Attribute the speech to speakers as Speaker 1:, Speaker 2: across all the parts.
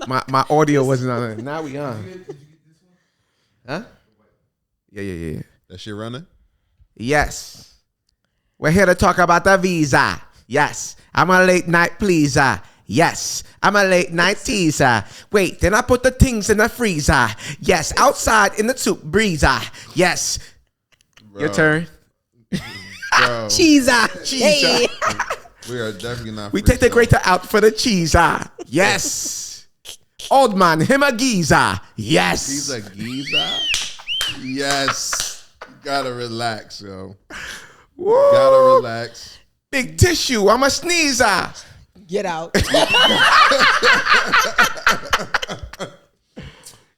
Speaker 1: My audio wasn't on it. Now we on. Huh? Yeah.
Speaker 2: That shit running?
Speaker 1: Yes. We're here to talk about the visa. Yes. I'm a late night pleaser. Yes. I'm a late night teaser. Wait, then I put the things in the freezer. Yes. Outside in the soup breezer. Yes.
Speaker 2: Bro.
Speaker 1: Your turn.
Speaker 2: Bro.
Speaker 3: Cheeser.
Speaker 1: Cheeser.
Speaker 2: We are definitely not.
Speaker 1: We take the grater out for the cheeser. Yes. Old man, him a geezer. Yes.
Speaker 2: He's a geezer? Yes. You gotta relax, yo.
Speaker 1: Woo.
Speaker 2: Gotta relax.
Speaker 1: Big tissue, I'm a sneezer.
Speaker 3: Get out.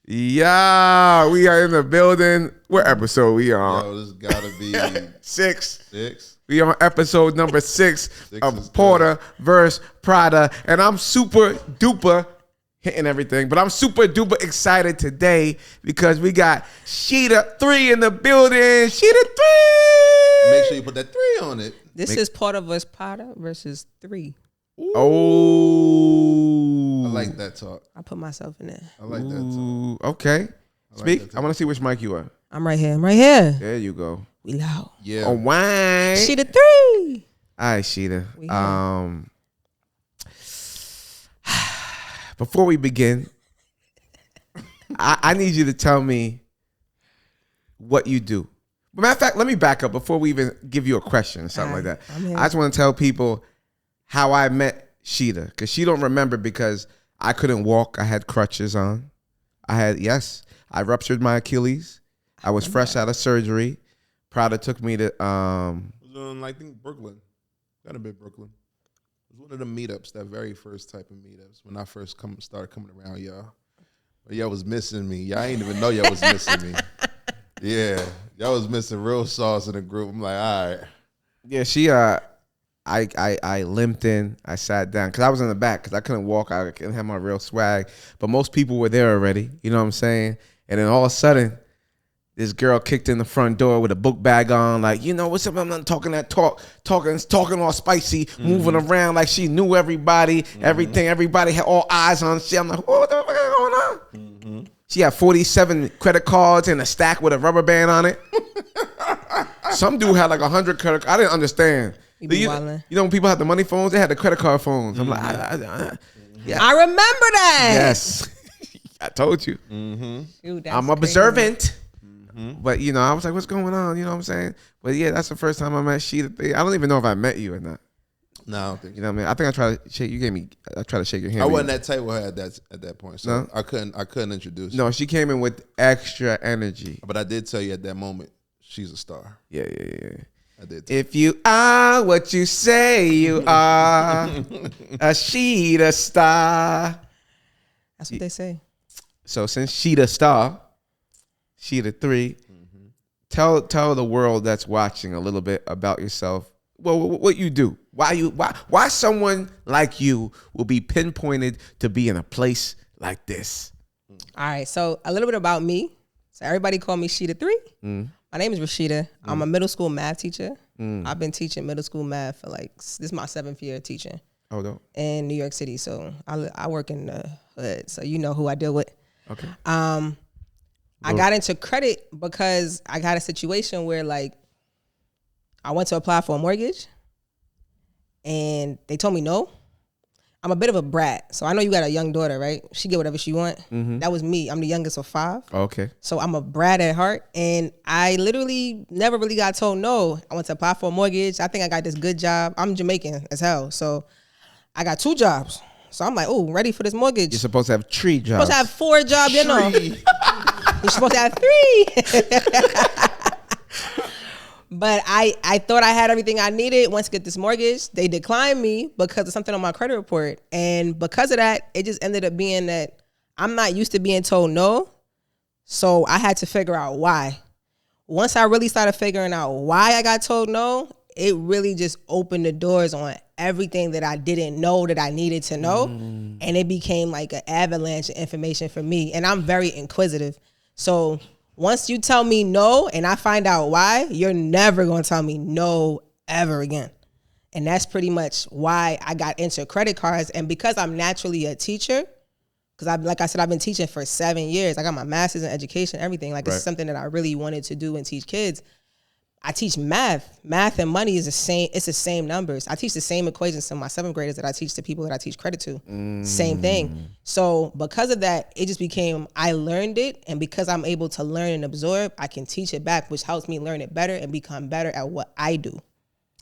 Speaker 1: Yeah, we are in the building. What episode we on?
Speaker 2: Yo, this gotta be
Speaker 1: 6.
Speaker 2: 6.
Speaker 1: We on episode number 6
Speaker 2: is
Speaker 1: of Porter
Speaker 2: good.
Speaker 1: versus Prada. And I'm super duper hitting everything. But I'm super duper excited today because we got Shedah 3 in the building. Shedah 3.
Speaker 2: Make sure you put that 3 on it.
Speaker 3: This is Porter versus Prada versus 3.
Speaker 1: Oh.
Speaker 2: I like that talk.
Speaker 3: I put myself in there.
Speaker 2: I like that talk.
Speaker 1: Ooh, okay. Speak.
Speaker 2: that
Speaker 1: I want to see which mic you are.
Speaker 3: I'm right here. I'm right here.
Speaker 1: There you go.
Speaker 3: We loud.
Speaker 2: Yeah.
Speaker 1: Oh, why?
Speaker 3: Shedah 3.
Speaker 1: All right, Shedah.
Speaker 3: We here.
Speaker 1: Before we begin, I need you to tell me what you do. But matter of fact, let me back up before we even give you a question or something like that.
Speaker 3: I'm here.
Speaker 1: I just want to tell people how I met Shedah, because she don't remember because I couldn't walk. I had crutches on. I ruptured my Achilles. I was fresh out of surgery. Prada took me to
Speaker 2: It was on, I think, Brooklyn. Gotta be Brooklyn. It was one of the meetups, that very first type of meetups when I first started coming around y'all. But y'all was missing me. Y'all ain't even know y'all was missing me. Yeah, y'all was missing real sauce in the group. I'm like, all right.
Speaker 1: Yeah, she I limped in. I sat down because I was in the back because I couldn't walk. I couldn't have my real swag. But most people were there already. You know what I'm saying? And then all of a sudden, this girl kicked in the front door with a book bag on, like, you know, what's up? I'm not talking that talking all spicy, moving around like she knew everybody, everything. Everybody had all eyes on shit. I'm like, what the fuck is going on? She had 47 credit cards and a stack with a rubber band on it. Some dude had like 100 credit. I didn't understand. You know when people had the money phones, they had the credit card phones. I'm like, yeah.
Speaker 3: I remember that.
Speaker 1: Yes, I told you.
Speaker 3: Dude,
Speaker 1: I'm
Speaker 3: crazy.
Speaker 1: observant. But, you know, I was like, what's going on? You know what I'm saying? But, yeah, that's the first time I met Shedah. I don't even know if I met you or not.
Speaker 2: No, I don't think
Speaker 1: You know what I mean? I think I tried to shake. I tried to shake your hand.
Speaker 2: I wasn't that tight with her at that point, so
Speaker 1: No?
Speaker 2: I couldn't introduce her.
Speaker 1: No, she came in with extra energy.
Speaker 2: But I did tell you at that moment, she's a star.
Speaker 1: Yeah.
Speaker 2: I did.
Speaker 1: If you are what you say you are, a Shedah star.
Speaker 3: That's what they say.
Speaker 1: So since Shedah star, Shedah 3, tell the world that's watching a little bit about yourself. Well, what you do. Why someone like you will be pinpointed to be in a place like this.
Speaker 3: All right. So a little bit about me. So everybody call me Shedah 3. My name is Rashida. I'm a middle school math teacher. I've been teaching middle school math for this is my 7th year teaching.
Speaker 1: Oh, no.
Speaker 3: In New York City. So I work in the hood. So you know who I deal with.
Speaker 1: Okay.
Speaker 3: I got into credit because I got a situation where I went to apply for a mortgage and they told me no. I'm a bit of a brat. So I know you got a young daughter, right? She get whatever she want. That was me. I'm the youngest of 5.
Speaker 1: Okay.
Speaker 3: So I'm a brat at heart. And I literally never really got told no. I went to apply for a mortgage. I think I got this good job. I'm Jamaican as hell. So I got 2 jobs. So I'm like, oh, ready for this mortgage.
Speaker 1: You're supposed to have 3 jobs.
Speaker 3: Supposed to have 4 jobs, you know. You're supposed to have 3. But I thought I had everything I needed. Once I get this mortgage, they declined me because of something on my credit report. And because of that, it just ended up being that I'm not used to being told no. So I had to figure out why. Once I really started figuring out why I got told no, it really just opened the doors on everything that I didn't know that I needed to know. And it became like an avalanche of information for me. And I'm very inquisitive. So once you tell me no and I find out why, you're never going to tell me no ever again. And that's pretty much why I got into credit cards. And because I'm naturally a teacher, because like I said, I've been teaching for 7 years. I got my master's in education, everything. Like, this is something that I really wanted to do and teach kids. I teach math. Math and money is the same. It's the same numbers. I teach the same equations to my 7th graders that I teach to people that I teach credit to. Same thing. So because of that, it just became, I learned it. And because I'm able to learn and absorb, I can teach it back, which helps me learn it better and become better at what I do.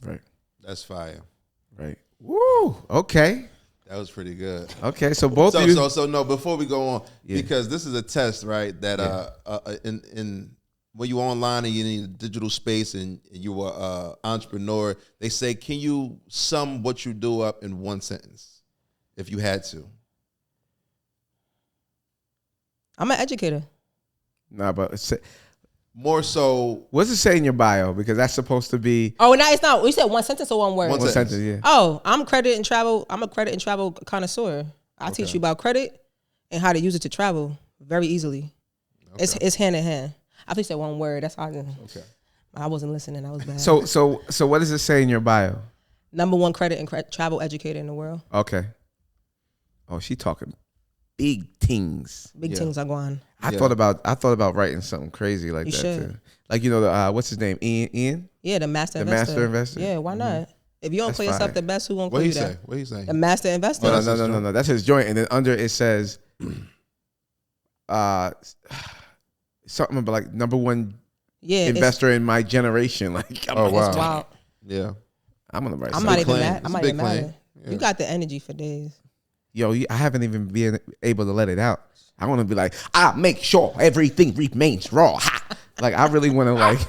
Speaker 1: Right.
Speaker 2: That's fire.
Speaker 1: Right. Woo. Okay.
Speaker 2: That was pretty good.
Speaker 1: Okay. So both of you.
Speaker 2: So no, before we go on, because this is a test, right? That in when you're online and you need a digital space and you're an entrepreneur, they say, can you sum what you do up in one sentence if you had to?
Speaker 3: I'm an educator.
Speaker 1: Nah, but
Speaker 2: more so.
Speaker 1: What's it say in your bio? Because that's supposed to be.
Speaker 3: Oh, no, it's not. You said one sentence or one word?
Speaker 2: One sentence,
Speaker 1: yeah.
Speaker 3: Oh, I'm a credit and travel connoisseur. I teach you about credit and how to use it to travel very easily. Okay. It's hand in hand. I think you said one word. That's all. Okay. I wasn't listening. I was bad.
Speaker 1: So what does it say in your bio?
Speaker 3: #1 credit and travel educator in the world.
Speaker 1: Okay. Oh, she talking big things.
Speaker 3: Big things are going.
Speaker 1: I thought about writing something crazy like
Speaker 3: you
Speaker 1: that
Speaker 3: should.
Speaker 1: too. Like, you know, what's his name? Ian?
Speaker 3: Yeah, the master investor. Yeah, why not? If you don't call yourself the best, who won't call you that?
Speaker 2: What he say?
Speaker 3: The master investor.
Speaker 1: No. That's his joint. And then under it says something about like #1 investor in my generation. Like,
Speaker 2: oh wow.
Speaker 3: Wild.
Speaker 2: Yeah.
Speaker 1: I'm gonna write.
Speaker 3: I'm not even mad. I'm not even mad. You got the energy for days.
Speaker 1: Yo, I haven't even been able to let it out. I want to be like, I make sure everything remains raw. Ha! Like, I really want to, like,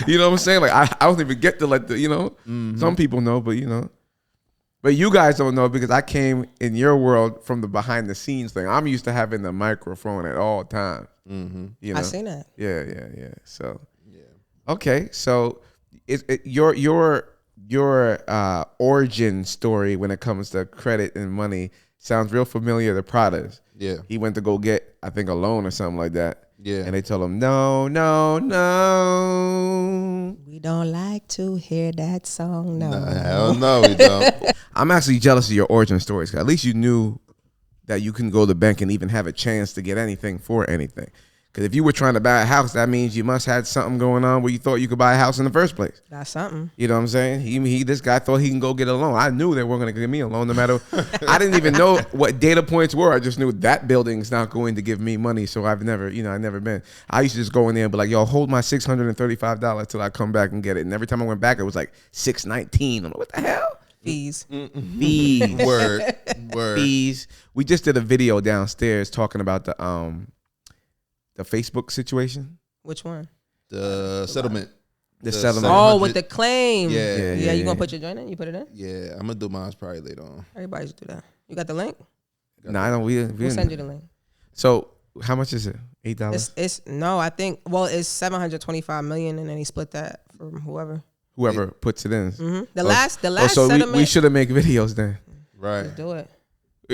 Speaker 1: you know what I'm saying? Like, I don't even get to let some people know, but but you guys don't know because I came in your world from the behind the scenes thing. I'm used to having the microphone at all times. You know?
Speaker 3: I seen that.
Speaker 1: Yeah. So, okay. So, your origin story when it comes to credit and money sounds real familiar to Prada's.
Speaker 2: Yeah.
Speaker 1: He went to go get, I think, a loan or something like that.
Speaker 2: Yeah.
Speaker 1: And they told him, no.
Speaker 3: We don't like to hear that song, no.
Speaker 2: Hell no, we don't.
Speaker 1: I'm actually jealous of your origin stories. 'Cause at least you knew that you couldn't go to the bank and even have a chance to get anything for anything. Because if you were trying to buy a house, that means you must have something going on where you thought you could buy a house in the first place.
Speaker 3: That's something.
Speaker 1: You know what I'm saying? This guy thought he can go get a loan. I knew they weren't going to give me a loan no matter. I didn't even know what data points were. I just knew that building's not going to give me money. So I've never been. I used to just go in there and be like, yo, hold my $635 till I come back and get it. And every time I went back, it was like $619. I'm like, what the hell?
Speaker 3: Fees.
Speaker 1: Fees.
Speaker 2: Word.
Speaker 1: Fees. We just did a video downstairs talking about the Facebook situation.
Speaker 3: Which one?
Speaker 2: The settlement.
Speaker 1: The settlement.
Speaker 3: Oh, with the claim.
Speaker 2: Yeah.
Speaker 3: You gonna put your joint in? You put it in?
Speaker 2: Yeah, I'm gonna do mine probably later on.
Speaker 3: Everybody should do that. You got the link?
Speaker 1: No, I don't.
Speaker 3: We'll send you the link.
Speaker 1: So how much is it? $8?
Speaker 3: It's no. I think it's $725 million, and then he split that from whoever
Speaker 1: puts it in.
Speaker 3: Mm-hmm. The last
Speaker 1: so
Speaker 3: settlement.
Speaker 1: we should have make videos then.
Speaker 2: Right.
Speaker 3: Let's do it.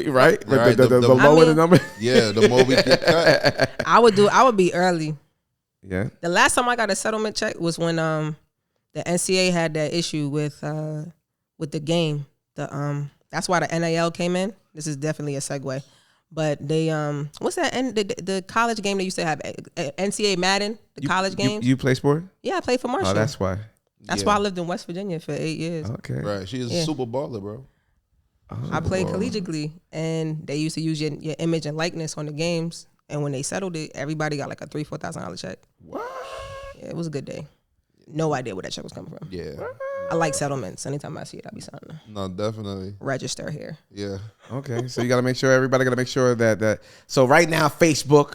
Speaker 1: Right?
Speaker 2: Right.
Speaker 1: The lower the number.
Speaker 2: Yeah, the more we get cut.
Speaker 3: I would be early.
Speaker 1: Yeah.
Speaker 3: The last time I got a settlement check was when the NCAA had that issue with the game. That's why the NAL came in. This is definitely a segue. But they what's that? The college game they used to have NCAA Madden, college games.
Speaker 1: You play sport?
Speaker 3: Yeah, I played for Marshall.
Speaker 1: Oh, that's why.
Speaker 3: That's why I lived in West Virginia for 8 years.
Speaker 1: Okay.
Speaker 2: Right. She's a super baller, bro.
Speaker 3: I played collegiately, and they used to use your image and likeness on the games. And when they settled it, everybody got like a $3,000-$4,000 check.
Speaker 1: What?
Speaker 3: Yeah, it was a good day. No idea where that check was coming from.
Speaker 2: Yeah.
Speaker 3: I like settlements. Anytime I see it, I'll be signing them.
Speaker 2: No, definitely.
Speaker 3: Register here.
Speaker 2: Yeah.
Speaker 1: Okay, so you got to make sure everybody got to make sure that. So right now, Facebook,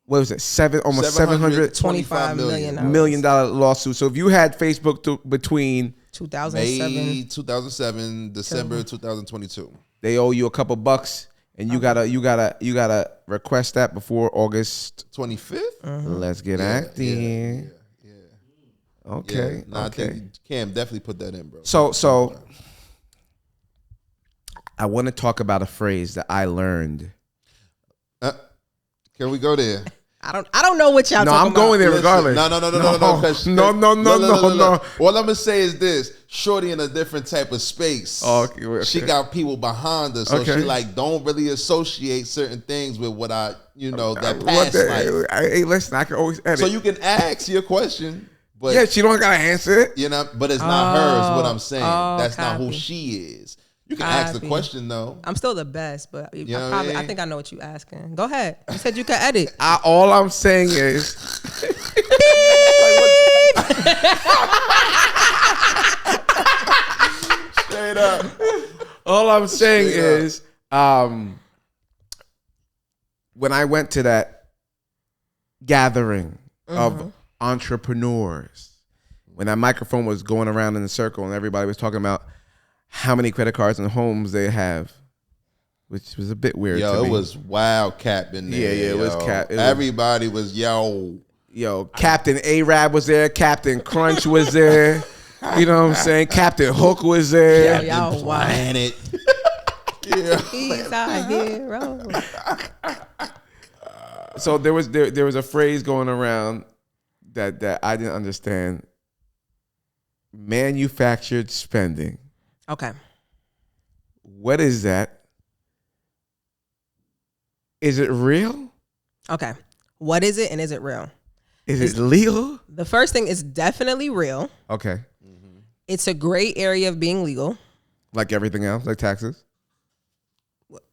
Speaker 1: what was it? Almost $725 million lawsuit. So if you had Facebook between
Speaker 3: 2007,
Speaker 2: May 2007, December 2022,
Speaker 1: they owe you a couple bucks, and you gotta request that before August
Speaker 2: 25th.
Speaker 1: Let's get acting.
Speaker 2: Yeah.
Speaker 1: Okay.
Speaker 2: Yeah. I think Cam definitely put that in, bro.
Speaker 1: So I want to talk about a phrase that I learned.
Speaker 2: Can we go there?
Speaker 3: I don't know what y'all
Speaker 1: No,
Speaker 3: talking
Speaker 1: I'm going there
Speaker 3: about.
Speaker 1: regardless.
Speaker 2: No.
Speaker 1: No.
Speaker 2: All I'm gonna say is this: Shorty in a different type of space.
Speaker 1: Oh, okay.
Speaker 2: She got people behind her, so
Speaker 1: Okay.
Speaker 2: she like don't really associate certain things with what that
Speaker 1: What
Speaker 2: past life.
Speaker 1: Hey, listen, I can always edit.
Speaker 2: So you can ask your question, but
Speaker 1: yeah, she don't gotta answer it.
Speaker 2: but it's not hers. What I'm saying,
Speaker 3: Oh,
Speaker 2: that's not who
Speaker 3: copy.
Speaker 2: she is. You can ask the
Speaker 3: Copy.
Speaker 2: question though.
Speaker 3: I'm still the best, but
Speaker 2: know what I mean?
Speaker 3: I think I know what you asking. Go ahead. You said you could edit.
Speaker 1: All I'm saying is,
Speaker 2: Straight up.
Speaker 1: all I'm saying
Speaker 2: Straight up.
Speaker 1: is, when I went to that gathering of entrepreneurs, when that microphone was going around in a circle and everybody was talking about how many credit cards and homes they have, which was a bit weird to me.
Speaker 2: It was wild cap in there.
Speaker 1: Yeah, it was cap.
Speaker 2: Everybody was
Speaker 1: Captain Arab was there. Captain Crunch was there. You know what I'm saying? Captain Hook was there.
Speaker 3: Y'all
Speaker 2: Planet.
Speaker 3: He's our hero.
Speaker 1: So there was a phrase going around that I didn't understand. Manufactured spending.
Speaker 3: Okay.
Speaker 1: What is that? Is it real?
Speaker 3: Okay. What is it and is it real?
Speaker 1: Is it legal?
Speaker 3: The first thing is definitely real.
Speaker 1: Okay.
Speaker 3: It's a gray area of being legal.
Speaker 1: Like everything else, like taxes?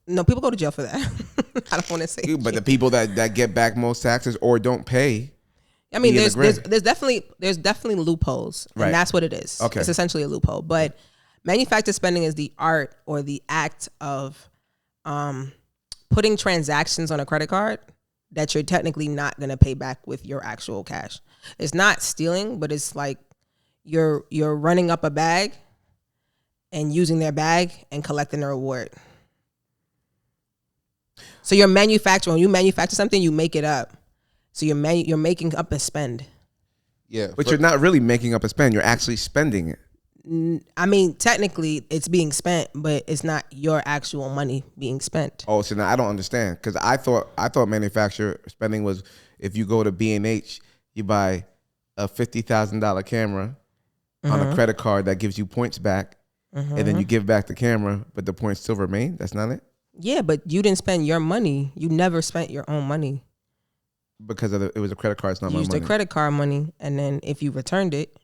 Speaker 3: No, people go to jail for that. I don't want to say.
Speaker 1: But the people that get back most taxes or don't pay.
Speaker 3: I mean,
Speaker 1: be in
Speaker 3: there's
Speaker 1: the gray.
Speaker 3: definitely loopholes, and
Speaker 1: Right.
Speaker 3: that's what it is.
Speaker 1: Okay.
Speaker 3: It's essentially a loophole. But manufactured spending is the art or the act of putting transactions on a credit card that you're technically not going to pay back with your actual cash. It's not stealing, but it's like you're running up a bag and using their bag and collecting a reward. So you're manufacturing. When you manufacture something, you make it up. So you're making up a spend.
Speaker 2: Yeah.
Speaker 1: But you're not really making up a spend. You're actually spending it.
Speaker 3: I mean, technically, it's being spent, but it's not your actual money being spent.
Speaker 1: Oh, so now I don't understand because I thought manufacturer spending was if you go to B&H, you buy a $50,000 camera on a credit card that gives you points back, and then you give back the camera, but the points still remain. That's not it.
Speaker 3: Yeah, but you didn't spend your money. You never spent your own money.
Speaker 1: Because it was a credit card. It's not
Speaker 3: You
Speaker 1: my
Speaker 3: used
Speaker 1: money.
Speaker 3: the credit card money, and then if you returned it,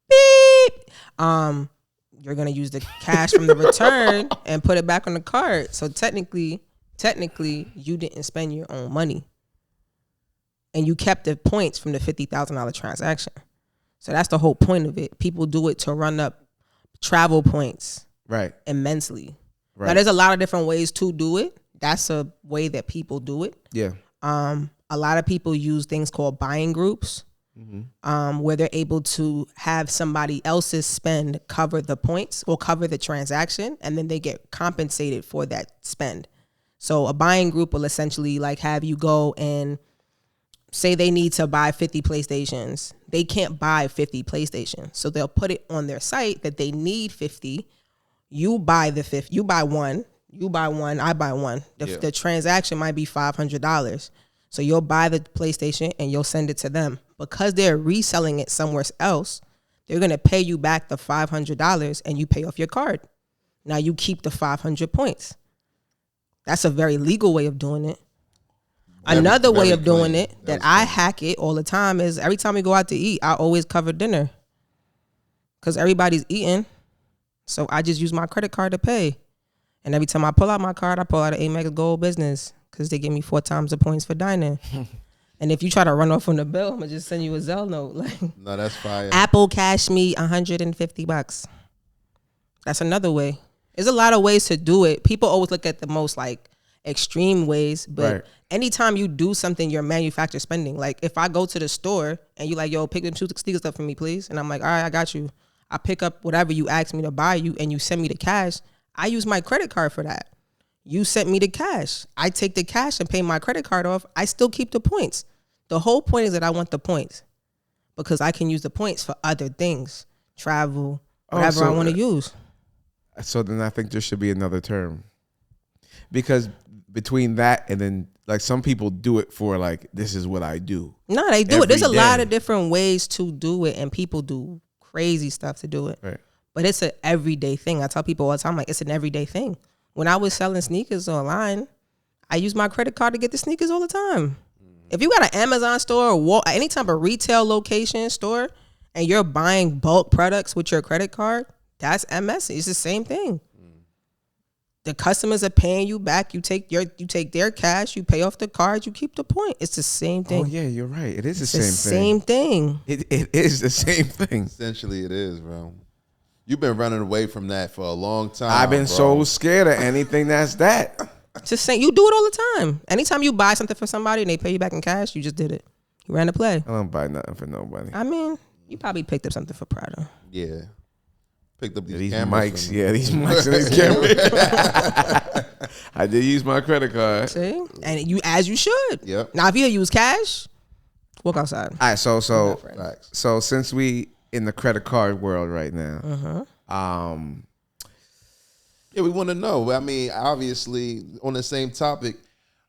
Speaker 3: beep, you're gonna use the cash from the return and put it back on the card. So technically, you didn't spend your own money, and you kept the points from the $50,000 transaction. So that's the whole point of it. People do it to run up travel points,
Speaker 1: Right.
Speaker 3: immensely.
Speaker 1: Right.
Speaker 3: Now, there's a lot of different ways to do it. That's a way that people do it.
Speaker 1: Yeah.
Speaker 3: A lot of people use things called buying groups, where they're able to have somebody else's spend cover the points or cover the transaction, and then they get compensated for that spend. So a buying group will essentially like have you go and say they need to buy 50 PlayStations. They can't buy 50 PlayStations. So they'll put it on their site that they need 50. You buy the 50. You buy one. I buy one. The transaction might be $500. So you'll buy the PlayStation and you'll send it to them. Because they're reselling it somewhere else, they're going to pay you back the $500 and you pay off your card. Now you keep the 500 points. That's a very legal way of doing it. Another way of doing it that I hack it all the time is every time we go out to eat, I always cover dinner. Because everybody's eating. So I just use my credit card to pay. And every time I pull out my card, I pull out an Amex Gold Business because they give me 4 times the points for dining. And if you try to run off on the bill, I'm going to just send you a Zelle note. Like,
Speaker 2: No, that's fire.
Speaker 3: Apple Cash me $150. That's another way. There's a lot of ways to do it. People always look at the most like extreme ways, but anytime you do something, you're manufactured spending. Like if I go to the store and you like, yo, pick them sneakers up for me, please. And I'm like, all right, I got you. I pick up whatever you asked me to buy you and you send me the cash. I use my credit card for that. You sent me the cash. I take the cash and pay my credit card off. I still keep the points. The whole point is that I want the points because I can use the points for other things, travel, whatever I want to use. So
Speaker 1: then I think there should be another term because between that and then like some people do it for like, this is what I do.
Speaker 3: No, they do it. There's a
Speaker 1: every
Speaker 3: lot
Speaker 1: day.
Speaker 3: of different ways to do it, and people do crazy stuff to do it.
Speaker 1: Right.
Speaker 3: But it's an everyday thing. I tell people all the time, like, it's an everyday thing. When I was selling sneakers online, I use my credit card to get the sneakers all the time. If you got an Amazon store or any type of retail location store, and you're buying bulk products with your credit card, that's MS. It's the same thing. The customers are paying you back. You take their cash, you pay off the card, you keep the point. It's the same thing.
Speaker 1: Oh yeah, you're right. It is
Speaker 3: It's
Speaker 1: the
Speaker 3: the
Speaker 1: same
Speaker 3: thing.
Speaker 1: It is the same thing.
Speaker 2: Essentially, it is, bro. You've been running away from that for a long time.
Speaker 1: I've been
Speaker 2: bro.
Speaker 1: so scared of anything that's that.
Speaker 3: Just saying, you do it all the time. Anytime you buy something for somebody and they pay you back in cash, you just did it. You ran the play.
Speaker 1: I don't buy nothing for nobody.
Speaker 3: I mean, you probably picked up something for Prada.
Speaker 2: Yeah. Picked up
Speaker 1: These
Speaker 2: cameras
Speaker 1: mics,
Speaker 2: from-
Speaker 1: yeah, these mics and these cameras. I did use my credit card.
Speaker 3: See? And you, as you should.
Speaker 2: Yep.
Speaker 3: Now, if you use cash, walk outside.
Speaker 1: All right, so
Speaker 2: Facts.
Speaker 1: since we in the credit card world right now,
Speaker 2: Yeah, we want to know. I mean, obviously, on the same topic,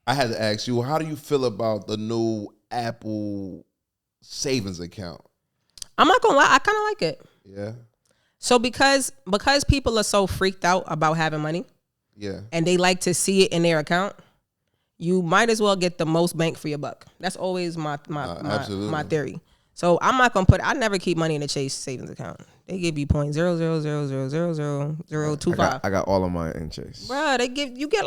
Speaker 2: I had to ask you, how do you feel about the new Apple savings account?
Speaker 3: I'm not gonna lie, I kind of like it.
Speaker 2: Yeah.
Speaker 3: So because people are so freaked out about having money
Speaker 2: Yeah.
Speaker 3: and they like to see it in their account, you might as well get the most bang for your buck. That's always my
Speaker 2: absolutely.
Speaker 3: theory. So I'm not gonna I never keep money in the Chase savings account. They give you 0.000000025.
Speaker 1: I got all of mine in Chase.
Speaker 3: Bruh, you get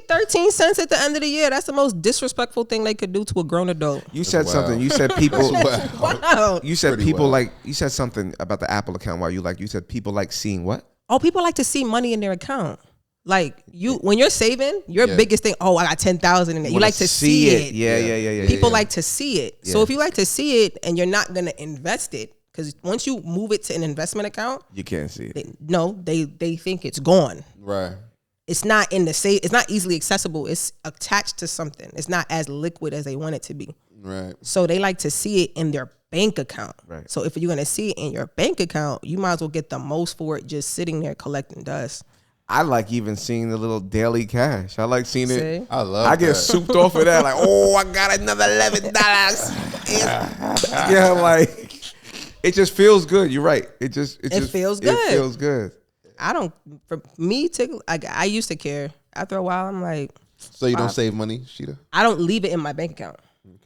Speaker 3: 13 cents at the end of the year. That's the most disrespectful thing they could do to a grown adult.
Speaker 1: You said
Speaker 2: Wow.
Speaker 1: something. You said people.
Speaker 3: Wow.
Speaker 1: You said
Speaker 2: Pretty
Speaker 1: people
Speaker 2: well.
Speaker 1: you said something about the Apple account. While you said people like seeing what?
Speaker 3: Oh, people like to see money in their account. Like when you're saving, your biggest thing. Oh, I got 10,000 in it. You
Speaker 1: Wanna
Speaker 3: like to see it.
Speaker 1: Yeah.
Speaker 3: People like to see it. So
Speaker 1: Yeah.
Speaker 3: if you like to see it and you're not gonna invest it, because once you move it to an investment account,
Speaker 1: You can't see it.
Speaker 3: they think it's gone.
Speaker 2: Right.
Speaker 3: It's not in the safe. It's not easily accessible. It's attached to something. It's not as liquid as they want it to be.
Speaker 2: Right.
Speaker 3: So they like to see it in their bank account.
Speaker 1: Right.
Speaker 3: So if you're gonna see it in your bank account, you might as well get the most for it just sitting there collecting dust.
Speaker 1: I like even seeing the little daily cash. I like seeing it.
Speaker 3: See?
Speaker 2: I love
Speaker 1: I get
Speaker 2: that.
Speaker 1: souped off of that. Like, oh, I got another $11. Yeah, like it just feels good. You're right. It just
Speaker 3: feels
Speaker 1: It
Speaker 3: good.
Speaker 1: feels good.
Speaker 3: I don't. For me to, I used to care. After a while, I'm like,
Speaker 2: So you don't save money, Shedah?
Speaker 3: I don't leave it in my bank account.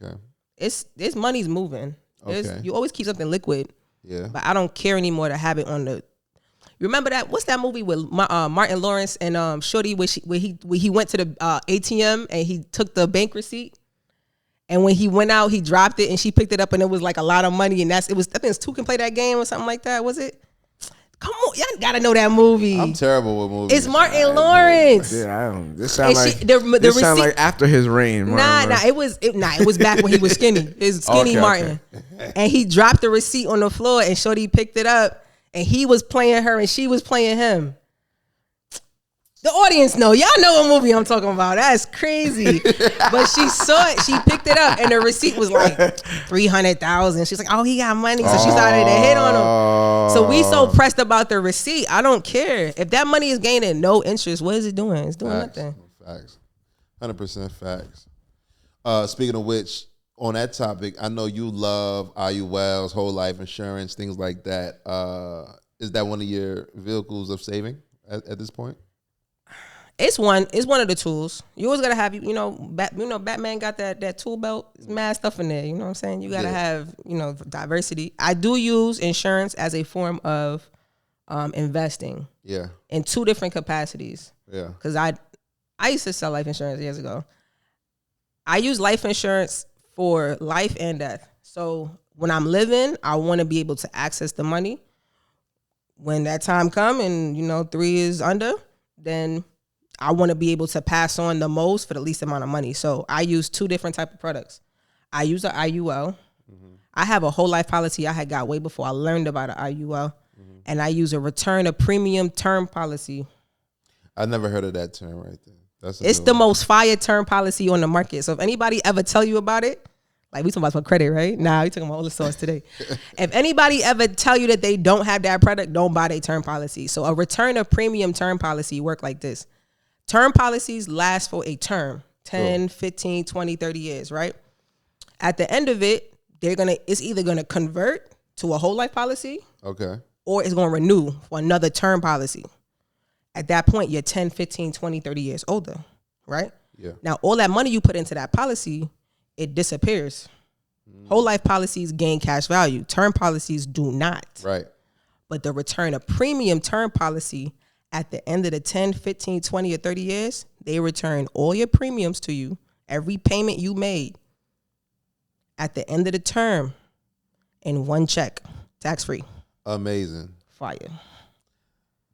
Speaker 2: Okay.
Speaker 3: It's money's moving.
Speaker 2: Okay.
Speaker 3: You always keep something liquid,
Speaker 2: Yeah.
Speaker 3: but I don't care anymore to have it on the. You remember that? What's that movie with Martin Lawrence and Shorty where he went to the ATM and he took the bank receipt, and when he went out he dropped it and she picked it up and it was like a lot of money, and I think it's two can play that game or something like that. Was it? Come on, y'all gotta know that movie.
Speaker 2: I'm terrible with movies.
Speaker 3: It's Martin Lawrence.
Speaker 1: Yeah, I don't. This sound
Speaker 3: And
Speaker 1: like
Speaker 3: she- the
Speaker 1: this sound
Speaker 3: receipt-
Speaker 1: like after his reign.
Speaker 3: It was back when he was skinny. It's skinny
Speaker 1: Okay,
Speaker 3: Martin. And he dropped the receipt on the floor and Shorty picked it up and he was playing her and she was playing him. The audience know. Y'all know what movie I'm talking about. That's crazy. But she saw it. She picked it up and the receipt was like 300,000. She's like, oh, he got money. So she started to hit on him. So we so pressed about the receipt. I don't care. If that money is gaining no interest, what is it doing? It's doing nothing.
Speaker 2: Facts. 100% facts. Speaking of which, on that topic, I know you love IULs, whole life insurance, things like that. Is that one of your vehicles of saving at this point?
Speaker 3: It's one of the tools. You always gotta have Batman got that tool belt. There's mad stuff in there. You know what I'm saying? You gotta have diversity. I do use insurance as a form of investing.
Speaker 2: Yeah.
Speaker 3: In two different capacities.
Speaker 2: Yeah.
Speaker 3: Because I used to sell life insurance years ago. I use life insurance for life and death. So when I'm living, I want to be able to access the money. When that time come and 3 years under, then I want to be able to pass on the most for the least amount of money. So I use two different type of products. I use an IUL. Mm-hmm. I have a whole life policy I had got way before I learned about an IUL. Mm-hmm. And I use a return of premium term policy.
Speaker 2: I never heard of that term right there.
Speaker 3: It's the most fire term policy on the market. So if anybody ever tell you about it, like we talking about credit, right? Nah, we talking about all the sauce today. If anybody ever tell you that they don't have that product, don't buy their term policy. So a return of premium term policy work like this. Term policies last for a term, 10, 15, 20, 30 years, right? At the end of it, it's either gonna convert to a whole life policy,
Speaker 2: Okay.
Speaker 3: or it's gonna renew for another term policy. At that point, you're 10, 15, 20, 30 years older, right?
Speaker 2: Yeah.
Speaker 3: Now, all that money you put into that policy, it disappears. Whole life policies gain cash value. Term policies do not.
Speaker 2: Right.
Speaker 3: But the return of premium term policy, at the end of the 10, 15, 20, or 30 years, they return all your premiums to you, every payment you made at the end of the term in one check, tax-free.
Speaker 2: Amazing.
Speaker 3: Fire.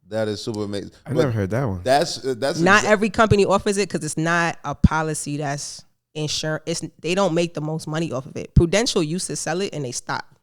Speaker 2: That is super amazing.
Speaker 1: I never heard that one.
Speaker 2: That's
Speaker 3: Not every company offers it because it's not a policy that's insurance. They don't make the most money off of it. Prudential used to sell it and they stopped.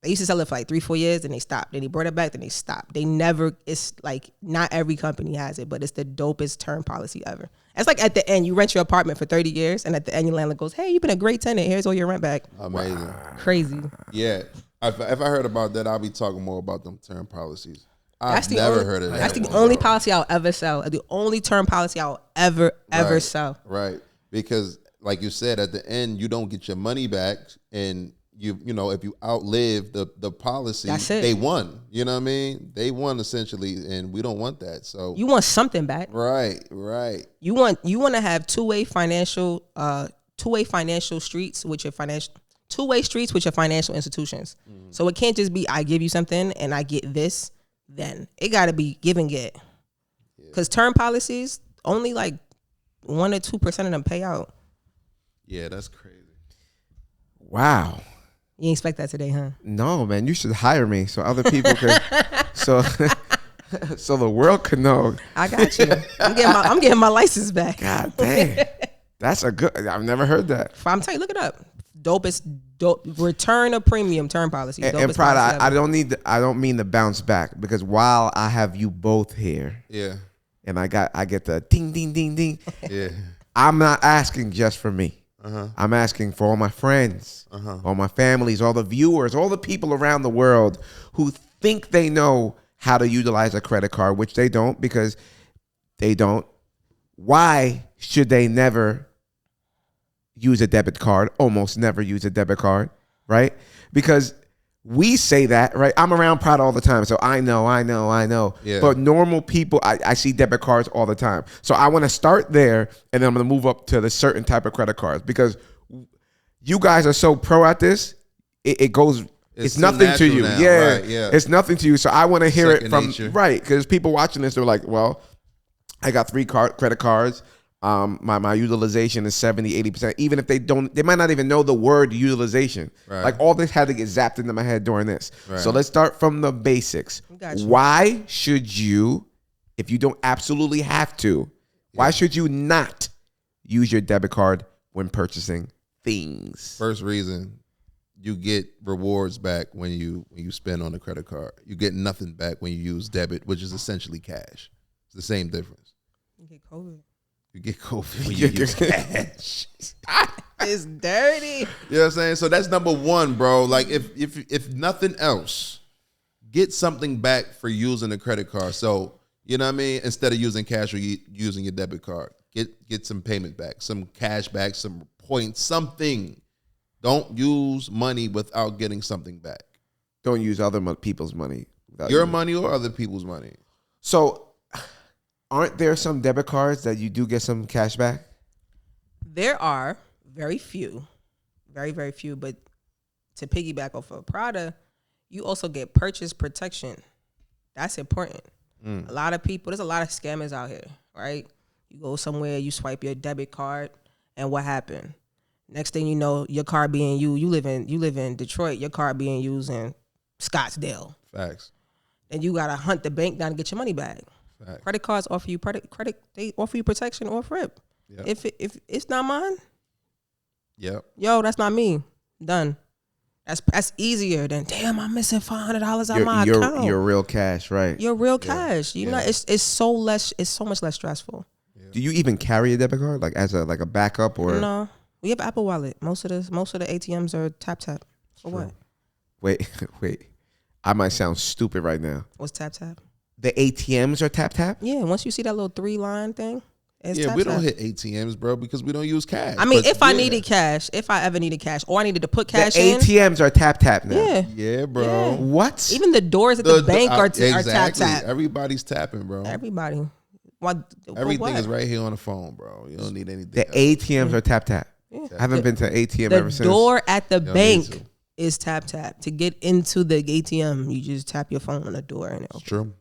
Speaker 3: They used to sell it for like 3-4 years, then they stopped. Then they brought it back, then they stopped. They never. It's like not every company has it, but it's the dopest term policy ever. It's like at the end, you rent your apartment for 30 years, and at the end, your landlord goes, "Hey, you've been a great tenant. Here's all your rent back."
Speaker 2: amazing.
Speaker 3: Crazy.
Speaker 2: Yeah. If I heard about that, I'll be talking more about them term policies.
Speaker 3: That's
Speaker 2: I've
Speaker 3: the
Speaker 2: never
Speaker 3: only,
Speaker 2: heard of that.
Speaker 3: That's the
Speaker 2: one,
Speaker 3: only
Speaker 2: bro.
Speaker 3: policy I'll ever sell. The only term policy I'll ever
Speaker 2: Right.
Speaker 3: sell.
Speaker 2: Right. Because like you said, at the end, you don't get your money back, and you know, if you outlive the policy,
Speaker 3: That's it.
Speaker 2: they won. You know what I mean? They won essentially, and we don't want that. So
Speaker 3: You want something back.
Speaker 2: right.
Speaker 3: You want to have two-way financial streets with your two-way streets with your financial institutions. So it can't just be I give you something and I get this. Then it got to be give and get. Because term policies only like 1 or 2% of them pay out.
Speaker 2: Yeah, that's crazy.
Speaker 1: Wow.
Speaker 3: You didn't expect that today, huh?
Speaker 1: No, man, you should hire me so other people could, so the world could know.
Speaker 3: I got you. I'm getting my license back.
Speaker 1: God damn, that's a good. I've never heard that.
Speaker 3: I'm telling you, look it up. Dopest return of premium term policy.
Speaker 1: And Prada, I don't mean to bounce back because while I have you both here,
Speaker 2: Yeah.
Speaker 1: and I get the ding ding ding ding.
Speaker 2: Yeah.
Speaker 1: I'm not asking just for me.
Speaker 2: Uh-huh.
Speaker 1: I'm asking for all my friends, all my families, all the viewers, all the people around the world who think they know how to utilize a credit card, which they don't because they don't. Why should they never use a debit card? Almost never use a debit card, right? Because we say that, right? I'm around Prada all the time, so I know.
Speaker 2: Yeah.
Speaker 1: But normal people, I see debit cards all the time. So I want to start there, and then I'm going to move up to the certain type of credit cards because you guys are so pro at this. It goes. It's
Speaker 2: too
Speaker 1: nothing to you.
Speaker 2: natural now,
Speaker 1: Yeah,
Speaker 2: right, yeah.
Speaker 1: It's nothing to you. So I want to hear
Speaker 2: Second
Speaker 1: it from
Speaker 2: nature.
Speaker 1: right because people watching this, they're like, well, I got 3 credit cards. My utilization is 70-80%. Even if they might not even know the word utilization.
Speaker 2: Right.
Speaker 1: Like all this had to get zapped into my head during this.
Speaker 2: Right.
Speaker 1: So let's start from the basics.
Speaker 3: Gotcha.
Speaker 1: Why should you, if you don't absolutely have to, why should you not use your debit card when purchasing things?
Speaker 2: First reason, you get rewards back when you spend on a credit card. You get nothing back when you use debit, which is essentially cash. It's the same difference.
Speaker 3: You get COVID.
Speaker 2: You get COVID when you use cash.
Speaker 3: It's dirty.
Speaker 2: You know what I'm saying? So that's number one, bro. Like if nothing else, get something back for using a credit card. So, you know what I mean? Instead of using cash or using your debit card, get some payment back, some cash back, some points, something. Don't use money without getting something back.
Speaker 1: Don't use other people's money.
Speaker 2: Your money or other people's money.
Speaker 1: So aren't there some debit cards that you do get some cash back?
Speaker 3: There are very few, very, very few. But to piggyback off of Prada, you also get purchase protection. That's important. A lot of people, there's a lot of scammers out here, right? You go somewhere, you swipe your debit card, and what happened? Next thing you know, your card being used. You live in Detroit. Your card being used in Scottsdale.
Speaker 2: Facts.
Speaker 3: And you gotta hunt the bank down to get your money back.
Speaker 2: Facts.
Speaker 3: Credit cards offer you they offer you protection off rip.
Speaker 2: Yep.
Speaker 3: If it's not mine,
Speaker 2: Yep.
Speaker 3: yo, that's not me. Done. That's easier than damn. I'm missing $500 on my account.
Speaker 1: Your real cash, right?
Speaker 3: Your real cash. You know, it's so much less stressful.
Speaker 1: Do you even carry a debit card like as a backup or?
Speaker 3: No, we have Apple Wallet. Most of the ATMs are tap. For what?
Speaker 1: Wait. I might sound stupid right now.
Speaker 3: What's tap?
Speaker 1: The ATMs are tap?
Speaker 3: Yeah. Once you see that little 3-line thing, It's
Speaker 2: Yeah,
Speaker 3: tap,
Speaker 2: we don't
Speaker 3: tap.
Speaker 2: hit ATMs, bro, because we don't use cash.
Speaker 3: I mean,
Speaker 2: But
Speaker 3: if I
Speaker 2: yeah.
Speaker 3: needed cash, if I ever needed cash, or I needed to put
Speaker 1: The
Speaker 3: cash in.
Speaker 1: ATMs are tap now.
Speaker 3: Yeah.
Speaker 2: Yeah, bro.
Speaker 3: Yeah.
Speaker 1: What?
Speaker 3: Even the doors at the bank are tap
Speaker 2: exactly.
Speaker 3: tap.
Speaker 2: Everybody's tapping, bro.
Speaker 3: Everybody. What?
Speaker 2: Everything
Speaker 3: what?
Speaker 2: is right here on the phone, bro. You don't need anything.
Speaker 1: The
Speaker 2: else.
Speaker 1: ATMs are tap.
Speaker 3: Yeah.
Speaker 1: I haven't been to an ATM
Speaker 3: The
Speaker 1: ever since.
Speaker 3: door at the
Speaker 2: need
Speaker 3: bank
Speaker 2: to.
Speaker 3: is tap. To get into the ATM, you just tap your phone on the door and it
Speaker 2: It's
Speaker 3: opens.
Speaker 2: true.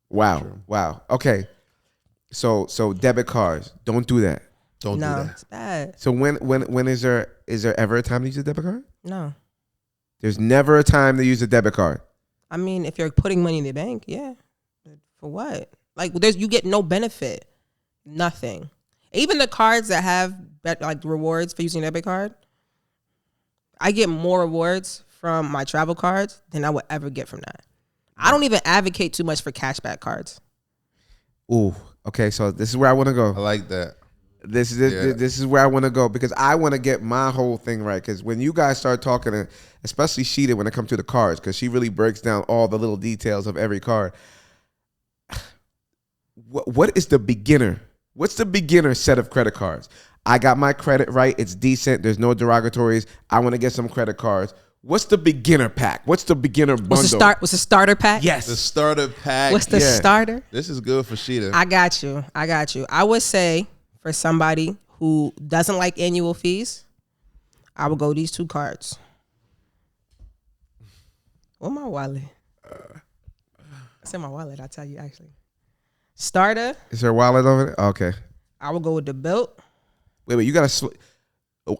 Speaker 1: Wow.
Speaker 2: True.
Speaker 1: Wow. Okay. So debit cards, don't do that.
Speaker 2: Don't do
Speaker 3: No,
Speaker 2: that.
Speaker 3: it's bad.
Speaker 1: So when is there ever a time to use a debit card?
Speaker 3: No.
Speaker 1: There's never a time to use a debit card.
Speaker 3: I mean, if you're putting money in the bank, yeah. But for what? Like, you get no benefit. Nothing. Even the cards that have like rewards for using a debit card, I get more rewards from my travel cards than I would ever get from that. I don't even advocate too much for cashback cards.
Speaker 1: Ooh. Okay. So this is where I want to go.
Speaker 2: I like that.
Speaker 1: This is where I want to go because I want to get my whole thing right. Because when you guys start talking, especially Shedah, when it comes to the cards, because she really breaks down all the little details of every card. What is the beginner? What's the beginner set of credit cards? I got my credit right. It's decent. There's no derogatories. I want to get some credit cards. What's the beginner pack? What's the beginner bundle?
Speaker 3: What's the starter pack?
Speaker 1: Yes.
Speaker 2: The starter pack.
Speaker 3: What's the starter?
Speaker 2: This is good for Shedah.
Speaker 3: I got you. I would say for somebody who doesn't like annual fees, I would go these two cards. Where's my wallet? It's in my wallet, I'll tell you actually. Starter,
Speaker 1: Is there a wallet over there? Okay.
Speaker 3: I would go with the belt.
Speaker 1: Wait. You got to...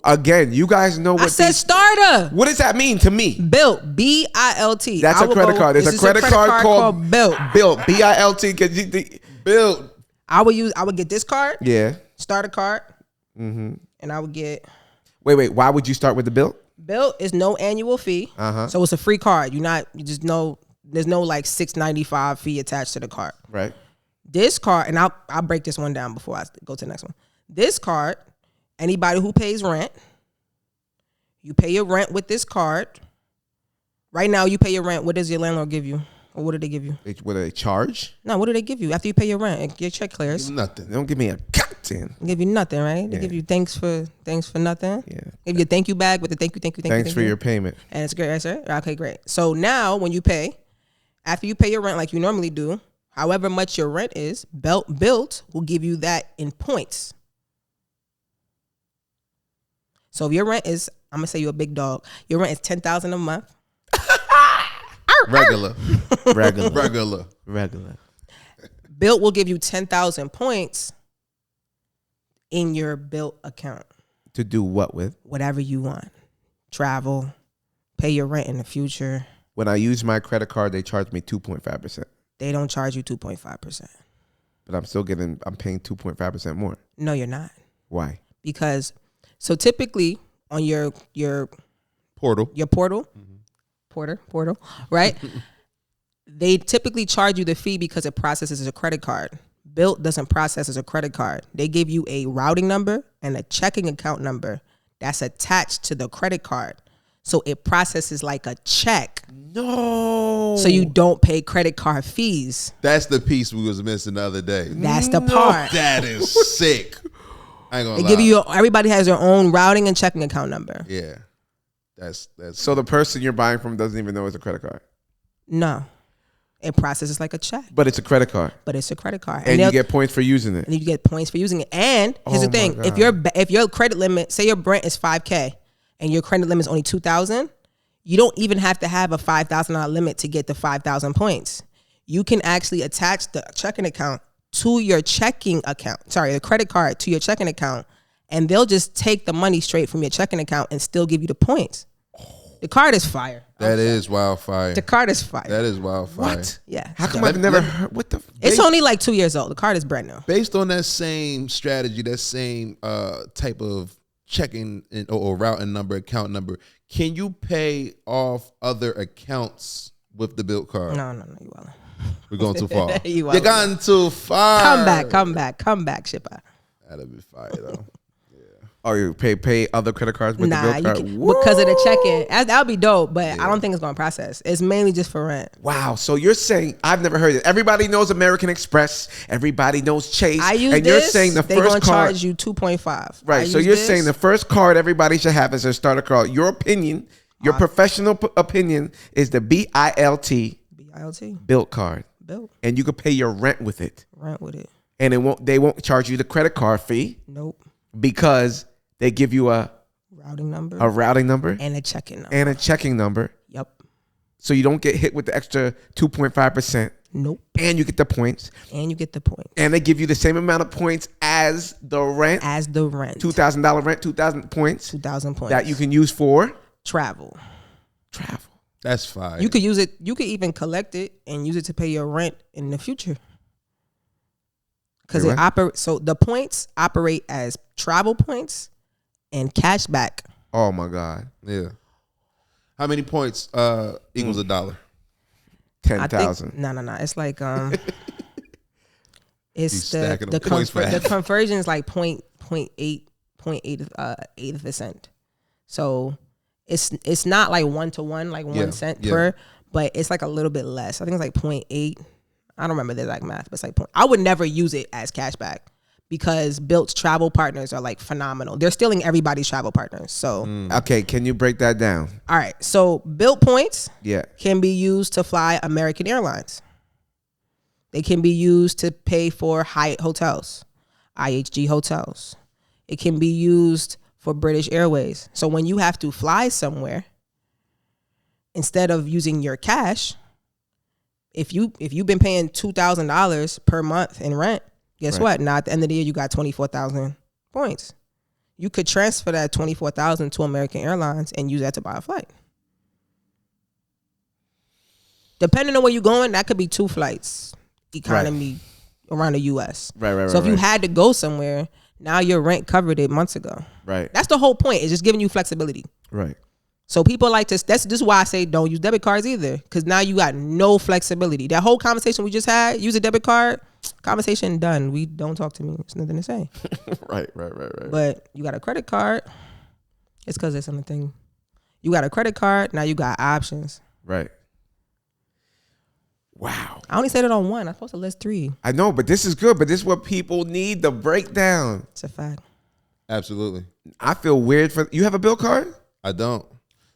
Speaker 1: Again, you guys know what
Speaker 3: I said starter.
Speaker 1: What does that mean to me?
Speaker 3: Bilt. B-I-L-T.
Speaker 1: That's a credit card. There's a credit card called
Speaker 3: Bilt.
Speaker 1: Bilt. B-I-L-T.
Speaker 2: Build.
Speaker 3: I would get this card,
Speaker 1: Yeah.
Speaker 3: starter card,
Speaker 1: Mm-hmm.
Speaker 3: and I would get
Speaker 1: Wait. Why would you start with the Bilt?
Speaker 3: Bilt is no annual fee.
Speaker 1: Uh-huh.
Speaker 3: So it's a free card. There's no like $6.95 fee attached to the card.
Speaker 1: Right.
Speaker 3: This card, and I'll break this one down before I go to the next one. This card, anybody who pays rent, you pay your rent with this card. Right now, you pay your rent. What does your landlord give you? Or what do they give you?
Speaker 1: What do they charge?
Speaker 3: No, what do they give you after you pay your rent and your check clears?
Speaker 2: Nothing.
Speaker 1: They don't give me a goddamn.
Speaker 3: They give you nothing, right? They
Speaker 1: Yeah.
Speaker 3: give you thanks for nothing.
Speaker 1: Yeah.
Speaker 3: Give you a thank you bag with a thank you.
Speaker 1: Thanks for your payment.
Speaker 3: And it's great, right, sir? Okay, great. So now when you pay, after you pay your rent like you normally do, however much your rent is, Bilt will give you that in points. So if your rent is, I'm gonna say you're a big dog. Your rent is $10,000 a month.
Speaker 2: Regular.
Speaker 1: Regular.
Speaker 3: Bilt will give you 10,000 points in your Bilt account.
Speaker 1: To do what with?
Speaker 3: Whatever you want. Travel, pay your rent in the future.
Speaker 1: When I use my credit card, they charge me 2.5%.
Speaker 3: They don't charge you 2.5%.
Speaker 1: But I'm paying 2.5% more.
Speaker 3: No, you're not.
Speaker 1: Why?
Speaker 3: Because so typically on your
Speaker 2: Portal.
Speaker 3: portal, portal, right? They typically charge you the fee because it processes as a credit card. Bilt doesn't process as a credit card. They give you a routing number and a checking account number that's attached to the credit card. So it processes like a check.
Speaker 1: No.
Speaker 3: So you don't pay credit card fees.
Speaker 2: That's the piece we was missing the other day.
Speaker 3: That's the part.
Speaker 2: That is sick. I ain't gonna
Speaker 3: They
Speaker 2: lie.
Speaker 3: give you everybody has their own routing and checking account number.
Speaker 2: Yeah. That's
Speaker 1: So the person you're buying from doesn't even know it's a credit card.
Speaker 3: No. It processes like a check,
Speaker 1: But it's a credit card.
Speaker 3: but it's a credit card.
Speaker 1: And you
Speaker 3: they'll-
Speaker 1: get points for using it.
Speaker 3: and you get points for using it. And here's
Speaker 1: Oh
Speaker 3: the thing:
Speaker 1: my
Speaker 3: if your credit limit, say your rent is $5,000, and your credit limit is only $2,000, you don't even have to have a $5,000 limit to get the 5,000 points. You can actually attach the checking account to your checking account. Sorry, the credit card to your checking account, and they'll just take the money straight from your checking account and still give you the points. The card is fire.
Speaker 2: that is wildfire.
Speaker 3: The card is fire.
Speaker 2: That is wildfire.
Speaker 1: What?
Speaker 3: Yeah.
Speaker 1: How come
Speaker 2: Let-
Speaker 1: I've never
Speaker 2: let-
Speaker 1: heard? What the?
Speaker 3: It's only like 2 years old. The card is brand new.
Speaker 2: Based on that same strategy, that same type of checking or routing number, account number, can you pay off other accounts with the Bilt card?
Speaker 3: No, you wildin'.
Speaker 2: We're going too far.
Speaker 3: You
Speaker 2: You're gone too far.
Speaker 3: Come back, Shipper.
Speaker 2: That'd be fire though.
Speaker 1: Oh, you pay other credit cards with the
Speaker 3: Nah,
Speaker 1: bill
Speaker 3: you
Speaker 1: card?
Speaker 3: can, because of the check-in. That would be dope, but I don't think it's going to process. It's mainly just for rent.
Speaker 1: Wow. So you're saying, I've never heard it. Everybody knows American Express. Everybody knows Chase.
Speaker 3: I use
Speaker 1: and
Speaker 3: this.
Speaker 1: You're saying the
Speaker 3: they
Speaker 1: first
Speaker 3: gonna
Speaker 1: card.
Speaker 3: charge you 2.5.
Speaker 1: Right. So you're saying the first card everybody should have as their starter card. Your opinion, your professional opinion is the BILT.
Speaker 3: BILT.
Speaker 1: Built card.
Speaker 3: Built.
Speaker 1: And you can pay your rent with it.
Speaker 3: Rent with it.
Speaker 1: And they won't charge you the credit card fee.
Speaker 3: Nope.
Speaker 1: Because they give you a
Speaker 3: routing number
Speaker 1: and
Speaker 3: a checking number. Yep.
Speaker 1: So you don't get hit with the extra 2.5%.
Speaker 3: Nope.
Speaker 1: And you get the points.
Speaker 3: And
Speaker 1: they give you the same amount of points as the rent. $2,000 rent, 2,000 points.
Speaker 3: 2,000 points.
Speaker 1: That you can use for
Speaker 3: travel.
Speaker 2: That's fine.
Speaker 3: You could use it. You could even collect it and use it to pay your rent in the future. Because so the points operate as travel points and cash back.
Speaker 1: Oh my God.
Speaker 2: Yeah. How many points equals $1?
Speaker 1: 10,000.
Speaker 3: No. It's like it's
Speaker 2: the
Speaker 3: conversion is like 0.8%. So it's not like 1-to-1, like 1 cent per, but it's like a little bit less. I think it's like 0.8. I don't remember the exact math, but it's like I would never use it as cashback because Built travel partners are like phenomenal. They're stealing everybody's travel partners. So
Speaker 1: okay, can you break that down?
Speaker 3: All right. So Built points can be used to fly American Airlines. They can be used to pay for Hyatt hotels, IHG hotels. It can be used for British Airways. So when you have to fly somewhere, instead of using your cash, if you've been paying $2,000 per month in rent, guess what? Now at the end of the year, you got 24,000 points. You could transfer that 24,000 to American Airlines and use that to buy a flight. Depending on where you're going, that could be 2 flights, economy around the U.S.
Speaker 1: Right.
Speaker 3: So if you had to go somewhere, now your rent covered it months ago.
Speaker 1: Right.
Speaker 3: That's the whole point. It's just giving you flexibility.
Speaker 1: Right.
Speaker 3: So people like to, this is why I say don't use debit cards either, because now you got no flexibility. That whole conversation we just had, use a debit card, conversation done. We don't talk to me. It's nothing to say.
Speaker 1: Right.
Speaker 3: But you got a credit card. It's because there's something. You got a credit card. Now you got options.
Speaker 1: Right. Wow.
Speaker 3: I only said it on one. I'm supposed to list 3.
Speaker 1: I know, but this is good. But this is what people need, the breakdown.
Speaker 3: It's a fact.
Speaker 2: Absolutely.
Speaker 1: I feel weird for you. Have a bill card?
Speaker 2: I don't.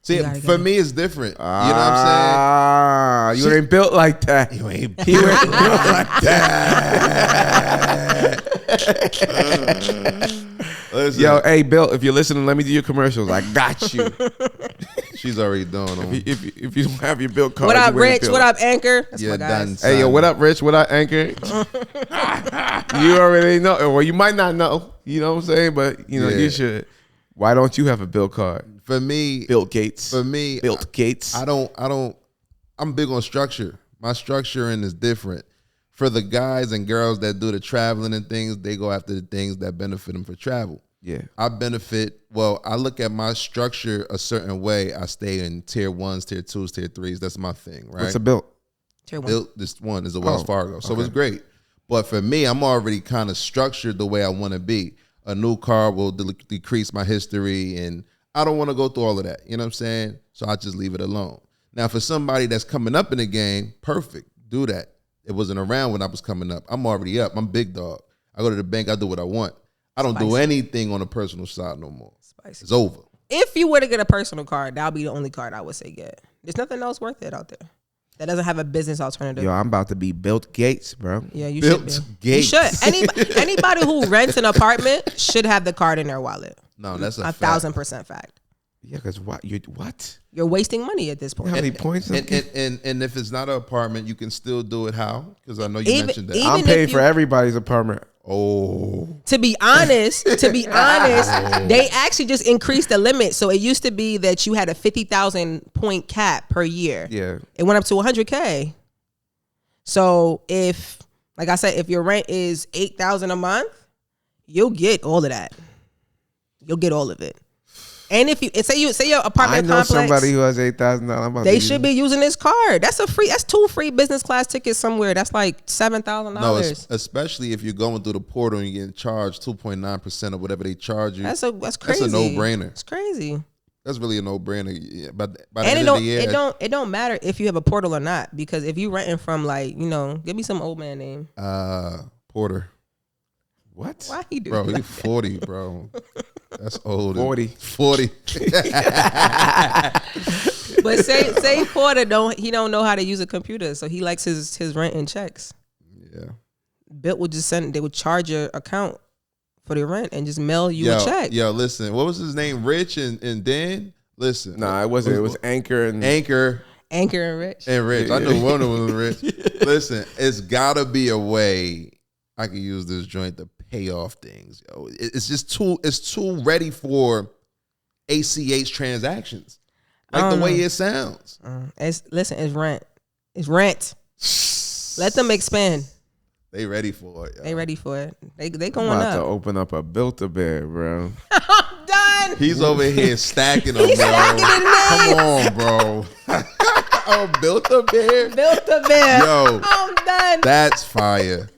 Speaker 2: See, for me, it's different. You know what I'm saying?
Speaker 1: You ain't built like that.
Speaker 2: You ain't built like that. Listen.
Speaker 1: Yo, hey, Bill, if you're listening, let me do your commercials. I got you.
Speaker 2: She's already done them.
Speaker 1: If you don't have your bill card.
Speaker 3: What up, Rich? What up, Anchor? That's my guys.
Speaker 2: Done,
Speaker 1: hey, yo, what up, Rich? What up, Anchor? You already know. Well, you might not know. You know what I'm saying? But, you should. Why don't you have a bill card?
Speaker 2: For me,
Speaker 1: Bill Gates.
Speaker 2: For me,
Speaker 1: Bill Gates.
Speaker 2: I don't. I'm big on structure. My structuring is different. For the guys and girls that do the traveling and things, they go after the things that benefit them for travel.
Speaker 1: Yeah.
Speaker 2: I look at my structure a certain way. I stay in tier 1s, tier 2s, tier 3s. That's my thing, right?
Speaker 1: What's a Bill?
Speaker 3: Tier 1.
Speaker 2: Built, this one is a Wells Fargo. So it's great. But for me, I'm already kind of structured the way I want to be. A new car will decrease my history, and I don't want to go through all of that. You know what I'm saying? So I just leave it alone. Now, for somebody that's coming up in the game, perfect. Do that. It wasn't around when I was coming up. I'm already up. I'm big dog. I go to the bank. I do what I want. I don't do anything on the personal side no more. It's over.
Speaker 3: If you were to get a personal card, that would be the only card I would say get. There's nothing else worth it out there that doesn't have a business alternative.
Speaker 1: Yo, I'm about to be Built Gates, bro.
Speaker 3: Yeah, you
Speaker 2: Built
Speaker 3: should be.
Speaker 2: Gates.
Speaker 3: You should. Anybody who rents an apartment should have the card in their wallet.
Speaker 2: No, that's a
Speaker 3: 1,000% fact.
Speaker 1: Yeah, because what?
Speaker 3: You're wasting money at this point.
Speaker 1: How many points?
Speaker 2: And if it's not an apartment, you can still do it how? Because I know you mentioned that.
Speaker 1: I'm paying for everybody's apartment.
Speaker 2: Oh.
Speaker 3: To be honest, they actually just increased the limit. So it used to be that you had a 50,000 point cap per year.
Speaker 1: Yeah.
Speaker 3: It went up to 100K. So if, like I said, if your rent is $8,000 a month, you'll get all of that. You'll get all of it. And if you say your apartment
Speaker 1: I know
Speaker 3: complex,
Speaker 1: somebody who has $8,000.
Speaker 3: they should be using this card. That's 2 free business class tickets somewhere. That's like $7,000.
Speaker 2: No, especially if you're going through the portal and you're getting charged 2.9% of whatever they charge you.
Speaker 3: That's crazy.
Speaker 2: That's a no-brainer.
Speaker 3: It's crazy.
Speaker 2: That's really a no-brainer. Yeah, by the
Speaker 3: And
Speaker 2: end of the year,
Speaker 3: it don't matter if you have a portal or not, because if you renting from like, give me some old man name.
Speaker 2: Porter.
Speaker 1: What?
Speaker 3: Why he do
Speaker 2: Bro,
Speaker 3: that?
Speaker 2: you 40, bro. That's old.
Speaker 1: 40.
Speaker 2: 40.
Speaker 3: But say Porter don't know how to use a computer, so he likes his rent in checks.
Speaker 2: Yeah.
Speaker 3: Bill would just they would charge your account for the rent and just mail you a check.
Speaker 2: Yo, listen, what was his name? Rich and Dan? Listen.
Speaker 1: Nah, it wasn't. It was Anchor and
Speaker 2: Anchor
Speaker 3: and Rich.
Speaker 2: And Rich. I knew one of them was Rich. Listen, it's gotta be a way I can use this joint to pay off things. Yo, it's just too ready for ACH transactions. Like the way it sounds.
Speaker 3: It's rent. It's rent. Let them expand.
Speaker 2: They ready for it. Yo.
Speaker 3: They ready for it. They
Speaker 1: I'm
Speaker 3: going
Speaker 1: about to
Speaker 3: up.
Speaker 1: open up a Built-A-Bear, bro.
Speaker 3: I'm done.
Speaker 2: He's over here stacking them,
Speaker 3: He's
Speaker 2: bro.
Speaker 3: stacking the names.
Speaker 2: Come on, bro. Oh, Built-A-Bear?
Speaker 3: Built-A-Bear.
Speaker 2: Yo.
Speaker 3: I'm done.
Speaker 2: That's fire.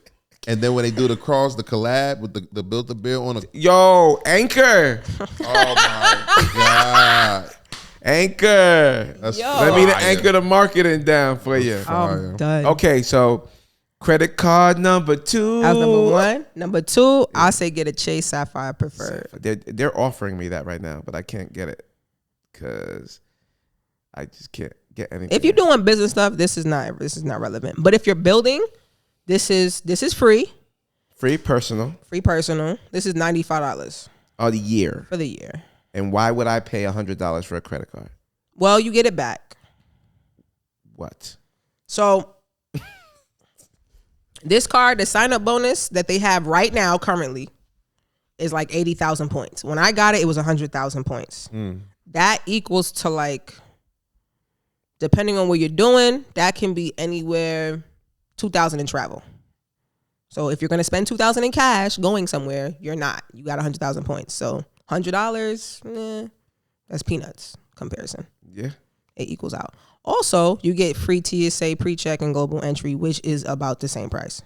Speaker 2: And then when they do the collab with the Built-A-Bear on a...
Speaker 1: Yo, Anchor.
Speaker 2: Oh, my God.
Speaker 1: Anchor.
Speaker 2: That's
Speaker 1: Let me
Speaker 2: fire.
Speaker 1: anchor the marketing down for you.
Speaker 3: I'm done.
Speaker 1: Okay, so credit card number 2.
Speaker 3: That was number 1. Number 2, I'll say get a Chase Sapphire Preferred.
Speaker 1: They're offering me that right now, but I can't get it because I just can't get anything.
Speaker 3: If you're doing business stuff, this is not relevant. But if you're building, this is free.
Speaker 1: Free personal.
Speaker 3: Free personal. This is $95
Speaker 1: a year.
Speaker 3: for the year.
Speaker 1: And why would I pay $100 for a credit card?
Speaker 3: Well, you get it back.
Speaker 1: What?
Speaker 3: So this card, the sign-up bonus that they have right now currently is like 80,000 points. When I got it, it was 100,000 points. That equals to like, depending on what you're doing, that can be anywhere 2,000 in travel. So if you're going to spend 2,000 in cash going somewhere, you're not. You got 100,000 points. So $100, that's peanuts comparison.
Speaker 1: Yeah.
Speaker 3: It equals out. Also, you get free TSA pre-check and global entry, which is about the same price.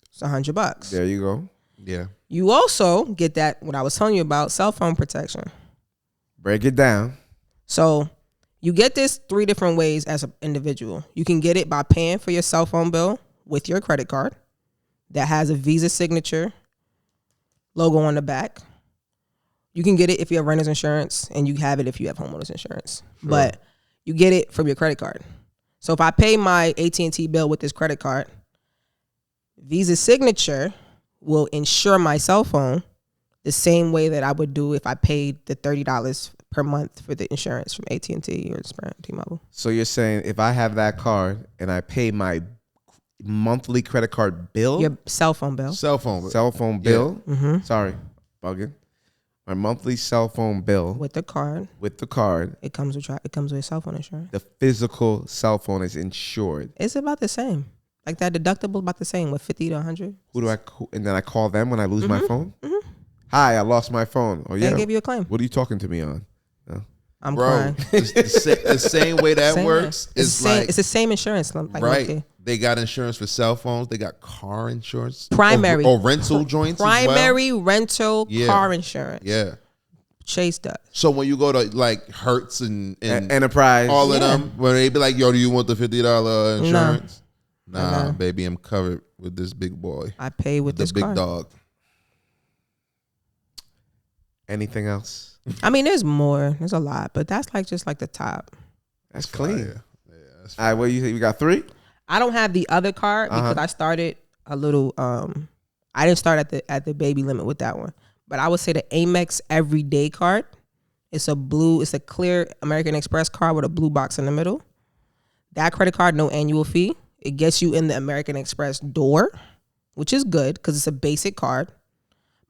Speaker 3: It's $100.
Speaker 1: There you go.
Speaker 2: Yeah.
Speaker 3: You also get that, what I was telling you about, cell phone protection.
Speaker 1: Break it down.
Speaker 3: So you get this 3 different ways as an individual. You can get it by paying for your cell phone bill with your credit card that has a Visa signature logo on the back. You can get it if you have renter's insurance, and you have it if you have homeowner's insurance. Sure. But you get it from your credit card. So if I pay my AT&T bill with this credit card, Visa signature will insure my cell phone the same way that I would do if I paid the $30 per month for the insurance from AT&T or Sprint, T-Mobile.
Speaker 1: So you're saying if I have that card and I pay my monthly credit card bill?
Speaker 3: Your cell phone bill.
Speaker 1: Cell phone bill? Yeah. Mm-hmm. Sorry, bugging. My monthly cell phone bill
Speaker 3: with the card.
Speaker 1: It comes
Speaker 3: with cell phone insurance.
Speaker 1: The physical cell phone is insured.
Speaker 3: It's about the same. Like that deductible about the same with 50 to 100.
Speaker 1: And then I call them when I lose my phone?
Speaker 3: Mm-hmm.
Speaker 1: Hi, I lost my phone. Oh yeah.
Speaker 3: They give you a claim.
Speaker 1: What are you talking to me on? No.
Speaker 3: I'm crying.
Speaker 2: The same way that works is like
Speaker 3: it's the same insurance. Like
Speaker 2: right.
Speaker 3: Okay.
Speaker 2: They got insurance for cell phones. They got car insurance.
Speaker 3: Primary.
Speaker 2: Or rental joints
Speaker 3: Primary
Speaker 2: as well.
Speaker 3: rental car insurance.
Speaker 2: Yeah.
Speaker 3: Chase does.
Speaker 2: So when you go to like Hertz and
Speaker 1: Enterprise,
Speaker 2: all of them, where they be like, yo, do you want the $50 insurance? Nah,
Speaker 3: No.
Speaker 2: baby, I'm covered with this big boy.
Speaker 3: I pay with this
Speaker 2: big
Speaker 3: card.
Speaker 2: dog.
Speaker 1: Anything else?
Speaker 3: I mean, there's more. There's a lot, but that's like just like the top.
Speaker 1: That's clean.
Speaker 2: Yeah,
Speaker 1: all right, what do you think? We got 3?
Speaker 3: I don't have the other card because I started a little. I didn't start at the baby limit with that one, but I would say the Amex Everyday card. It's a clear American Express card with a blue box in the middle. That credit card, no annual fee. It gets you in the American Express door, which is good because it's a basic card.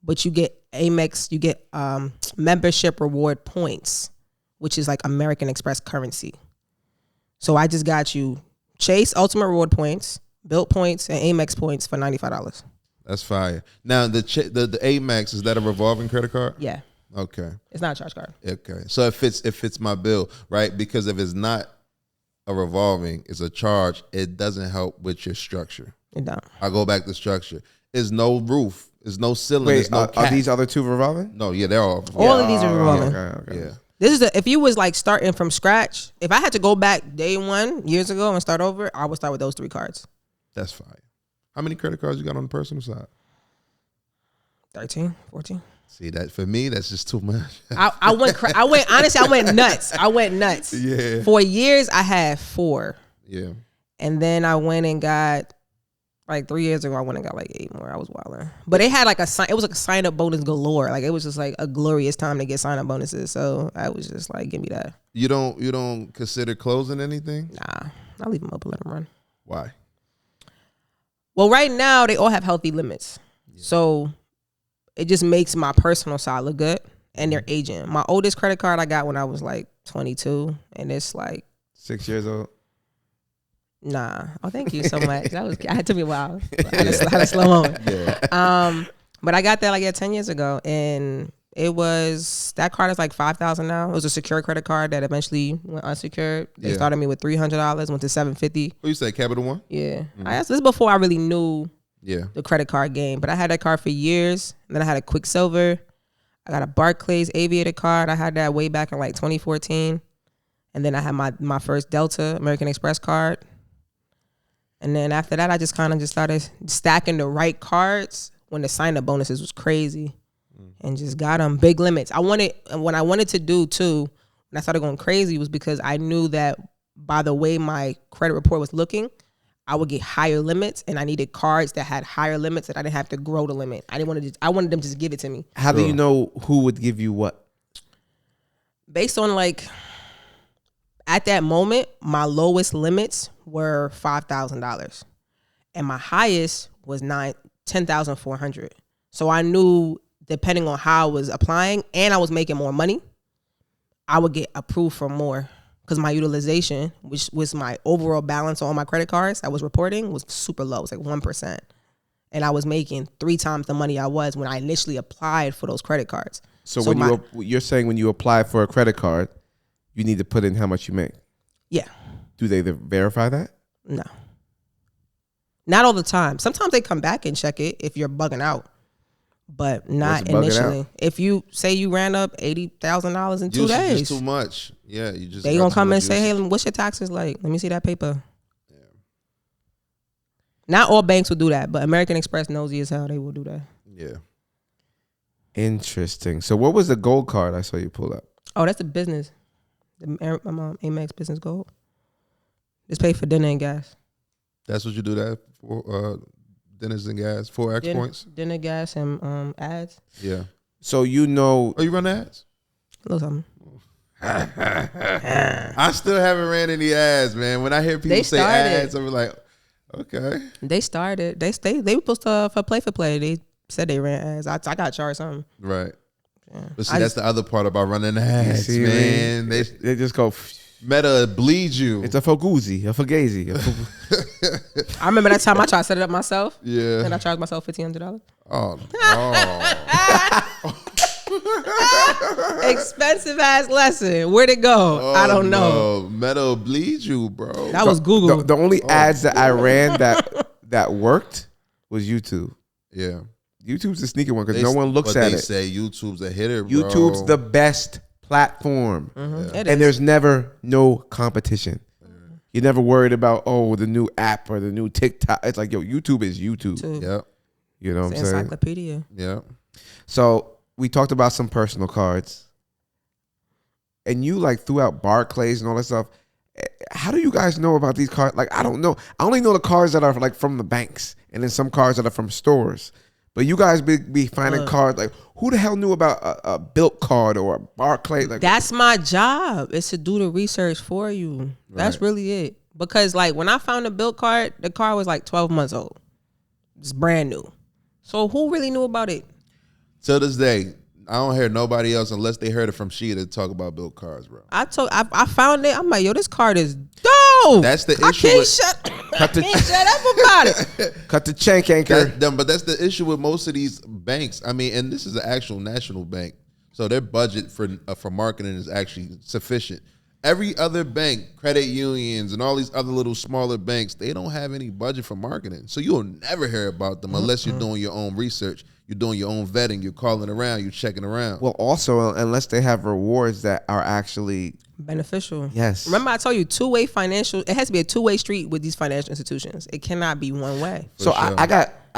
Speaker 3: But you get Amex, you get membership reward points, which is like American Express currency. So I just got you Chase Ultimate Reward points, Built points, and Amex points for $95.
Speaker 2: That's fire. Now the Amex, is that a revolving credit card?
Speaker 3: Yeah.
Speaker 2: Okay.
Speaker 3: It's not a charge card.
Speaker 2: Okay. So it fits my bill, right? Because if it's not a revolving, it's a charge, it doesn't help with your structure.
Speaker 3: It don't.
Speaker 2: I go back to structure. There's no roof. There's no ceiling.
Speaker 1: Wait,
Speaker 2: there's no
Speaker 1: are
Speaker 2: cap.
Speaker 1: these other two revolving?
Speaker 2: No, yeah, they're all.
Speaker 3: All of these are revolving.
Speaker 1: Okay.
Speaker 2: Yeah.
Speaker 3: This is if you was like starting from scratch. If I had to go back day one years ago and start over, I would start with those 3 cards.
Speaker 2: That's fine. How many credit cards you got on the personal side?
Speaker 3: 13, 14.
Speaker 2: See, that for me, that's just too much.
Speaker 3: I went nuts.
Speaker 2: Yeah.
Speaker 3: For years, I had 4.
Speaker 2: Yeah.
Speaker 3: And then I went and got, like 3 years ago, I went and got like 8 more. I was wilding. But they had like it was like a sign up bonus galore. Like it was just like a glorious time to get sign up bonuses. So I was just like, give me that.
Speaker 2: You don't consider closing anything?
Speaker 3: Nah, I leave them up and let them run.
Speaker 2: Why?
Speaker 3: Well, right now they all have healthy limits. Yeah. So it just makes my personal side look good and they're aging. My oldest credit card I got when I was like 22 and it's like
Speaker 1: 6 years old.
Speaker 3: Nah. Oh, thank you so much. It took me a while. I had a slow moment. Yeah. But I got that like 10 years ago, and that card is like $5,000 now. It was a secure credit card that eventually went unsecured. They started me with $300, went to $750.
Speaker 2: What you say, Capital One?
Speaker 3: Yeah. This is before I really knew the credit card game, but I had that card for years. And then I had a Quicksilver. I got a Barclays Aviator card. I had that way back in like 2014. And then I had my first Delta American Express card. And then after that, I just kind of started stacking the right cards when the sign-up bonuses was crazy, and just got them big limits. What I wanted to do too, when I started going crazy, was because I knew that by the way my credit report was looking, I would get higher limits, and I needed cards that had higher limits that I didn't have to grow the limit. I wanted them to just give it to me.
Speaker 1: How do you know who would give you what?
Speaker 3: Based on like, at that moment, my lowest limits were $5,000, and my highest was $10,400. So I knew, depending on how I was applying, and I was making more money, I would get approved for more, because my utilization, which was my overall balance on all my credit cards I was reporting, was super low. It was like 1%, and I was making 3 times the money I was when I initially applied for those credit cards.
Speaker 1: So you're saying when you apply for a credit card, you need to put in how much you make?
Speaker 3: Yeah.
Speaker 1: Do they verify that?
Speaker 3: No. Not all the time. Sometimes they come back and check it if you're bugging out, but not initially. If you say you ran up $80,000 in 2 days,
Speaker 2: just too much. Yeah, you just.
Speaker 3: They gonna come and say, "Hey, what's your taxes like? Let me see that paper." Yeah. Not all banks will do that, but American Express, nosy as hell, they will do that.
Speaker 2: Yeah.
Speaker 1: Interesting. So, what was the gold card I saw you pull up?
Speaker 3: Oh, that's the business. The Amex Business Gold. Just pay for dinner and gas.
Speaker 2: That's what you do that for, dinners and gas, 4X points?
Speaker 3: Dinner, gas, and ads.
Speaker 2: Yeah.
Speaker 1: So you know.
Speaker 2: Oh, you run ads?
Speaker 3: A little something.
Speaker 2: I still haven't ran any ads, man. When I hear people say ads, I'm like, okay.
Speaker 3: They started. They were supposed to, for play. They said they ran ads. I got charged something.
Speaker 2: Right.
Speaker 3: Yeah.
Speaker 2: But see, that's the other part about running ads, man.
Speaker 1: They just go.
Speaker 2: Meta bleeds you.
Speaker 1: It's a Fugazi, a Fugazi.
Speaker 3: I remember that time I tried to set it up myself.
Speaker 2: Yeah.
Speaker 3: And I charged myself $1,500.
Speaker 2: Oh, no.
Speaker 3: Expensive ass lesson. Where'd it go? I don't know.
Speaker 2: No. Meta bleeds you, bro.
Speaker 3: That was Google.
Speaker 1: The only ads that I ran that worked was YouTube.
Speaker 2: Yeah.
Speaker 1: YouTube's a sneaky one because no one looks at it.
Speaker 2: They say YouTube's a hitter, bro.
Speaker 1: YouTube's the best platform.
Speaker 3: Mm-hmm.
Speaker 1: Yeah. And there's never no competition. You're never worried about, the new app or the new TikTok. It's like, YouTube is YouTube.
Speaker 2: Yep.
Speaker 1: You know what I'm saying?
Speaker 3: Encyclopedia.
Speaker 2: Yeah.
Speaker 1: So we talked about some personal cards. And you like threw out Barclays and all that stuff. How do you guys know about these cards? Like, I don't know. I only know the cards that are like from the banks and then some cards that are from stores. But you guys be finding cards like, who the hell knew about a Built card or a Barclay? Like,
Speaker 3: that's my job. Is to do the research for you. Right. That's really it. Because like when I found a Built card, the card was like 12 months old. It's brand new. So who really knew about it?
Speaker 2: To this day, I don't hear nobody else unless they heard it from Shedah talk about Built cards, bro.
Speaker 3: I found it. I'm like, yo, this card is dope.
Speaker 2: That's the issue.
Speaker 3: I can't shut up about it.
Speaker 1: Cut the chain anchor.
Speaker 2: But that's the issue with most of these banks. I mean, and this is an actual national bank. So their budget for marketing is actually sufficient. Every other bank, credit unions, and all these other little smaller banks, they don't have any budget for marketing. So you'll never hear about them unless you're doing your own research. You're doing your own vetting. You're calling around. You're checking around.
Speaker 1: Well, also, unless they have rewards that are actually
Speaker 3: beneficial.
Speaker 1: Yes.
Speaker 3: Remember, I told you two-way financial. It has to be a two-way street with these financial institutions. It cannot be one way.
Speaker 1: So sure. I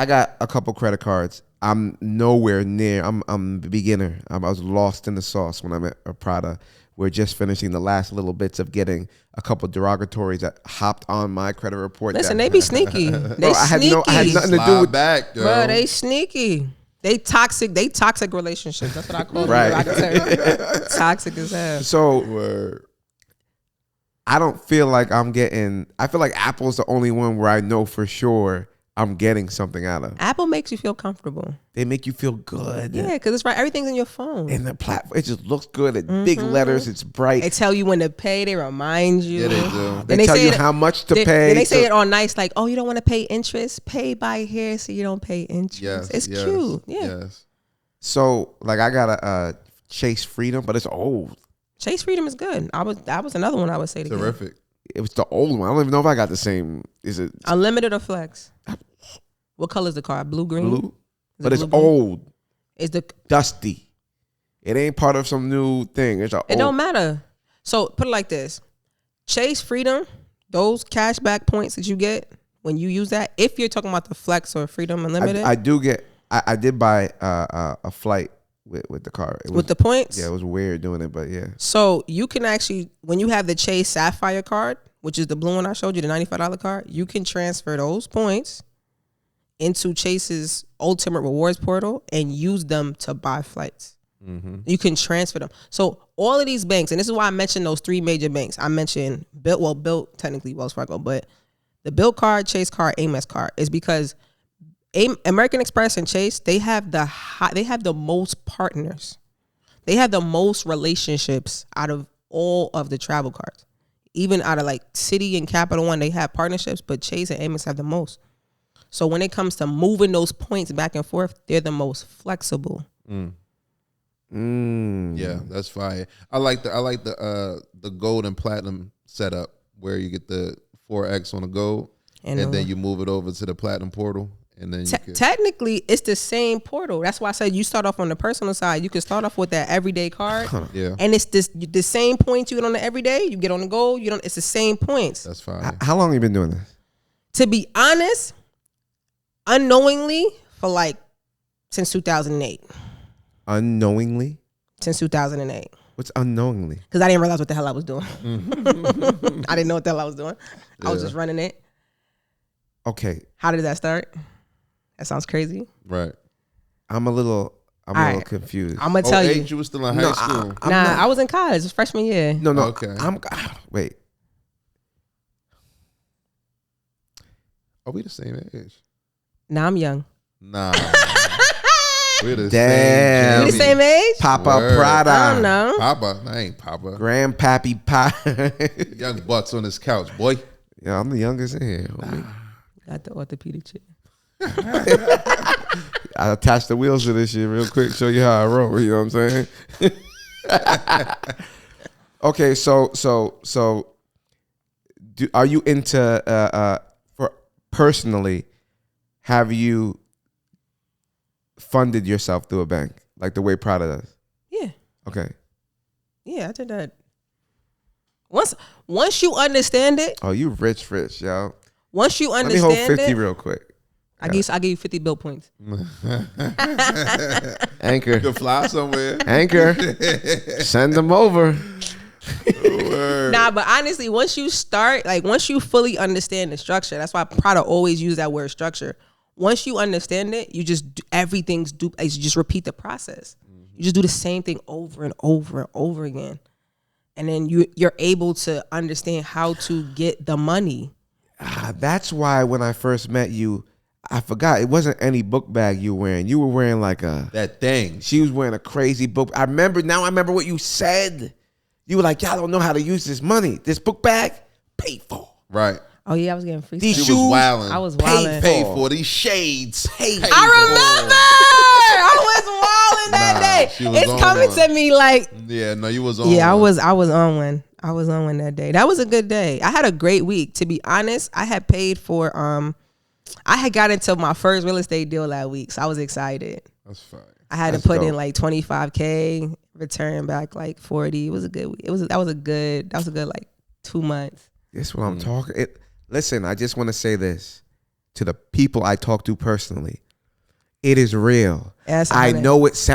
Speaker 1: got a couple credit cards. I'm nowhere near. I'm a beginner. I was lost in the sauce when I met Prada. We're just finishing the last little bits of getting a couple derogatories that hopped on my credit report.
Speaker 3: Listen, they be sneaky. They
Speaker 1: I had
Speaker 3: sneaky.
Speaker 1: I had nothing to do with
Speaker 2: back, girl.
Speaker 3: Bro, they sneaky. They toxic relationships. That's what I call them.
Speaker 1: Right.
Speaker 3: Toxic as hell.
Speaker 1: So I don't feel like I feel like Apple's the only one where I know for sure I'm getting something out of.
Speaker 3: Apple makes you feel comfortable.
Speaker 1: They make you feel good.
Speaker 3: Yeah, because it's right. Everything's in your phone.
Speaker 1: And the platform, it just looks good. It's big letters. It's bright.
Speaker 3: They tell you when to pay. They remind you.
Speaker 2: Yeah, they do.
Speaker 1: They tell you how much to pay.
Speaker 3: And they say it all nice, like, oh, you don't want to pay interest? Pay by here so you don't pay interest.
Speaker 2: Yes,
Speaker 3: it's cute. Yeah.
Speaker 2: Yes.
Speaker 1: So, like, I got a Chase Freedom, but it's old.
Speaker 3: Chase Freedom is good. That was another one I would say to get.
Speaker 2: Terrific.
Speaker 1: It was the old one. I don't even know if I got the same. Is it
Speaker 3: Unlimited or Flex? What color is the car? Blue, green?
Speaker 1: Blue? But it's old.
Speaker 3: Is the
Speaker 1: dusty. It ain't part of some new thing. It
Speaker 3: don't matter. So put it like this. Chase Freedom, those cashback points that you get when you use that, if you're talking about the Flex or Freedom Unlimited.
Speaker 1: I do get, I did buy a flight with the car.
Speaker 3: With the points?
Speaker 1: Yeah, it was weird doing it, but yeah.
Speaker 3: So you can actually, when you have the Chase Sapphire card, which is the blue one I showed you, the $95 card, you can transfer those points into Chase's Ultimate Rewards portal and use them to buy flights. Mm-hmm. You can transfer them. So all of these banks, and this is why I mentioned those three major banks. I mentioned Bilt, technically Wells Fargo, but the Bilt card, Chase card, Amex card is because American Express and Chase, they have the most partners. They have the most relationships out of all of the travel cards. Even out of like Citi and Capital One, they have partnerships, but Chase and Amex have the most. So when it comes to moving those points back and forth, they're the most flexible.
Speaker 2: Yeah, that's fire. I like the gold and platinum setup where you get the 4X on the gold and then you move it over to the platinum portal. And then
Speaker 3: technically, it's the same portal. That's why I said you start off on the personal side. You can start off with that everyday card.
Speaker 2: Yeah.
Speaker 3: And it's the same points you get on the everyday. You get on the gold. It's the same points.
Speaker 2: That's fine.
Speaker 1: How long have you been doing this?
Speaker 3: To be honest, unknowingly for since 2008.
Speaker 1: Unknowingly?
Speaker 3: Since 2008.
Speaker 1: What's unknowingly?
Speaker 3: Because I didn't realize what the hell I was doing. I didn't know what the hell I was doing. I was just running it.
Speaker 1: Okay.
Speaker 3: How did that start? That sounds crazy.
Speaker 2: Right.
Speaker 1: I'm a little confused.
Speaker 3: I'm gonna tell you.
Speaker 2: You were still in high school.
Speaker 3: I was in college. It was freshman year.
Speaker 1: No.
Speaker 2: Okay.
Speaker 1: Wait.
Speaker 2: Are we the same age?
Speaker 3: Nah, I'm young.
Speaker 2: Nah. We're the
Speaker 1: Damn.
Speaker 2: same.
Speaker 3: You the same age?
Speaker 1: Papa
Speaker 2: Word.
Speaker 1: Prada.
Speaker 3: I don't know.
Speaker 2: Papa. I ain't Papa.
Speaker 1: Grandpappy Pie.
Speaker 2: Young butts on this couch, boy.
Speaker 1: Yeah, I'm the youngest in here.
Speaker 3: Got the orthopedic chair.
Speaker 1: I attached the wheels to this shit real quick, show you how I roll. You know what I'm saying? Okay, so are you into for personally? Have you funded yourself through a bank like the way Prada does?
Speaker 3: Yeah.
Speaker 1: Okay.
Speaker 3: Yeah, I did that. Once you understand it.
Speaker 1: Oh, you rich, yo.
Speaker 3: Once you understand it.
Speaker 1: Let me hold 50 real quick.
Speaker 3: I give you 50 bill points.
Speaker 1: Anchor.
Speaker 2: You can fly somewhere.
Speaker 1: Anchor. Send them over.
Speaker 3: Nah, but honestly, once you start, once you fully understand the structure, that's why Prada always use that word structure. Once you understand it, you just everything's you just repeat the process. You just do the same thing over and over and over again, and then you're able to understand how to get the money.
Speaker 1: That's why when I first met you, I forgot it wasn't any book bag you were wearing. You were wearing
Speaker 2: that thing.
Speaker 1: She was wearing a crazy book. I remember what you said. You were like, y'all don't know how to use this money. This book bag, paid for.
Speaker 2: Right.
Speaker 3: Oh yeah, I was getting free.
Speaker 1: These
Speaker 3: stuff.
Speaker 1: shoes,
Speaker 2: wilding.
Speaker 3: I was wilding.
Speaker 2: Paid for these shades.
Speaker 3: I remember. I was wilding that day.
Speaker 2: She was
Speaker 3: It's
Speaker 2: on
Speaker 3: coming
Speaker 2: one.
Speaker 3: to me like.
Speaker 2: Yeah, no, you was on.
Speaker 3: Yeah,
Speaker 2: one.
Speaker 3: I was on one. I was on one that day. That was a good day. I had a great week. To be honest, I had paid for I had got into my first real estate deal that week, so I was excited.
Speaker 2: That's fine.
Speaker 3: I had
Speaker 1: That's
Speaker 3: to put
Speaker 1: dope.
Speaker 3: in like $25K, return back like 40. It was a good week. That was a good like 2 months.
Speaker 1: This what I'm talking. Listen, I just want to say this to the people I talk to personally. It is real.
Speaker 3: Yes,
Speaker 1: I
Speaker 3: honey.
Speaker 1: know it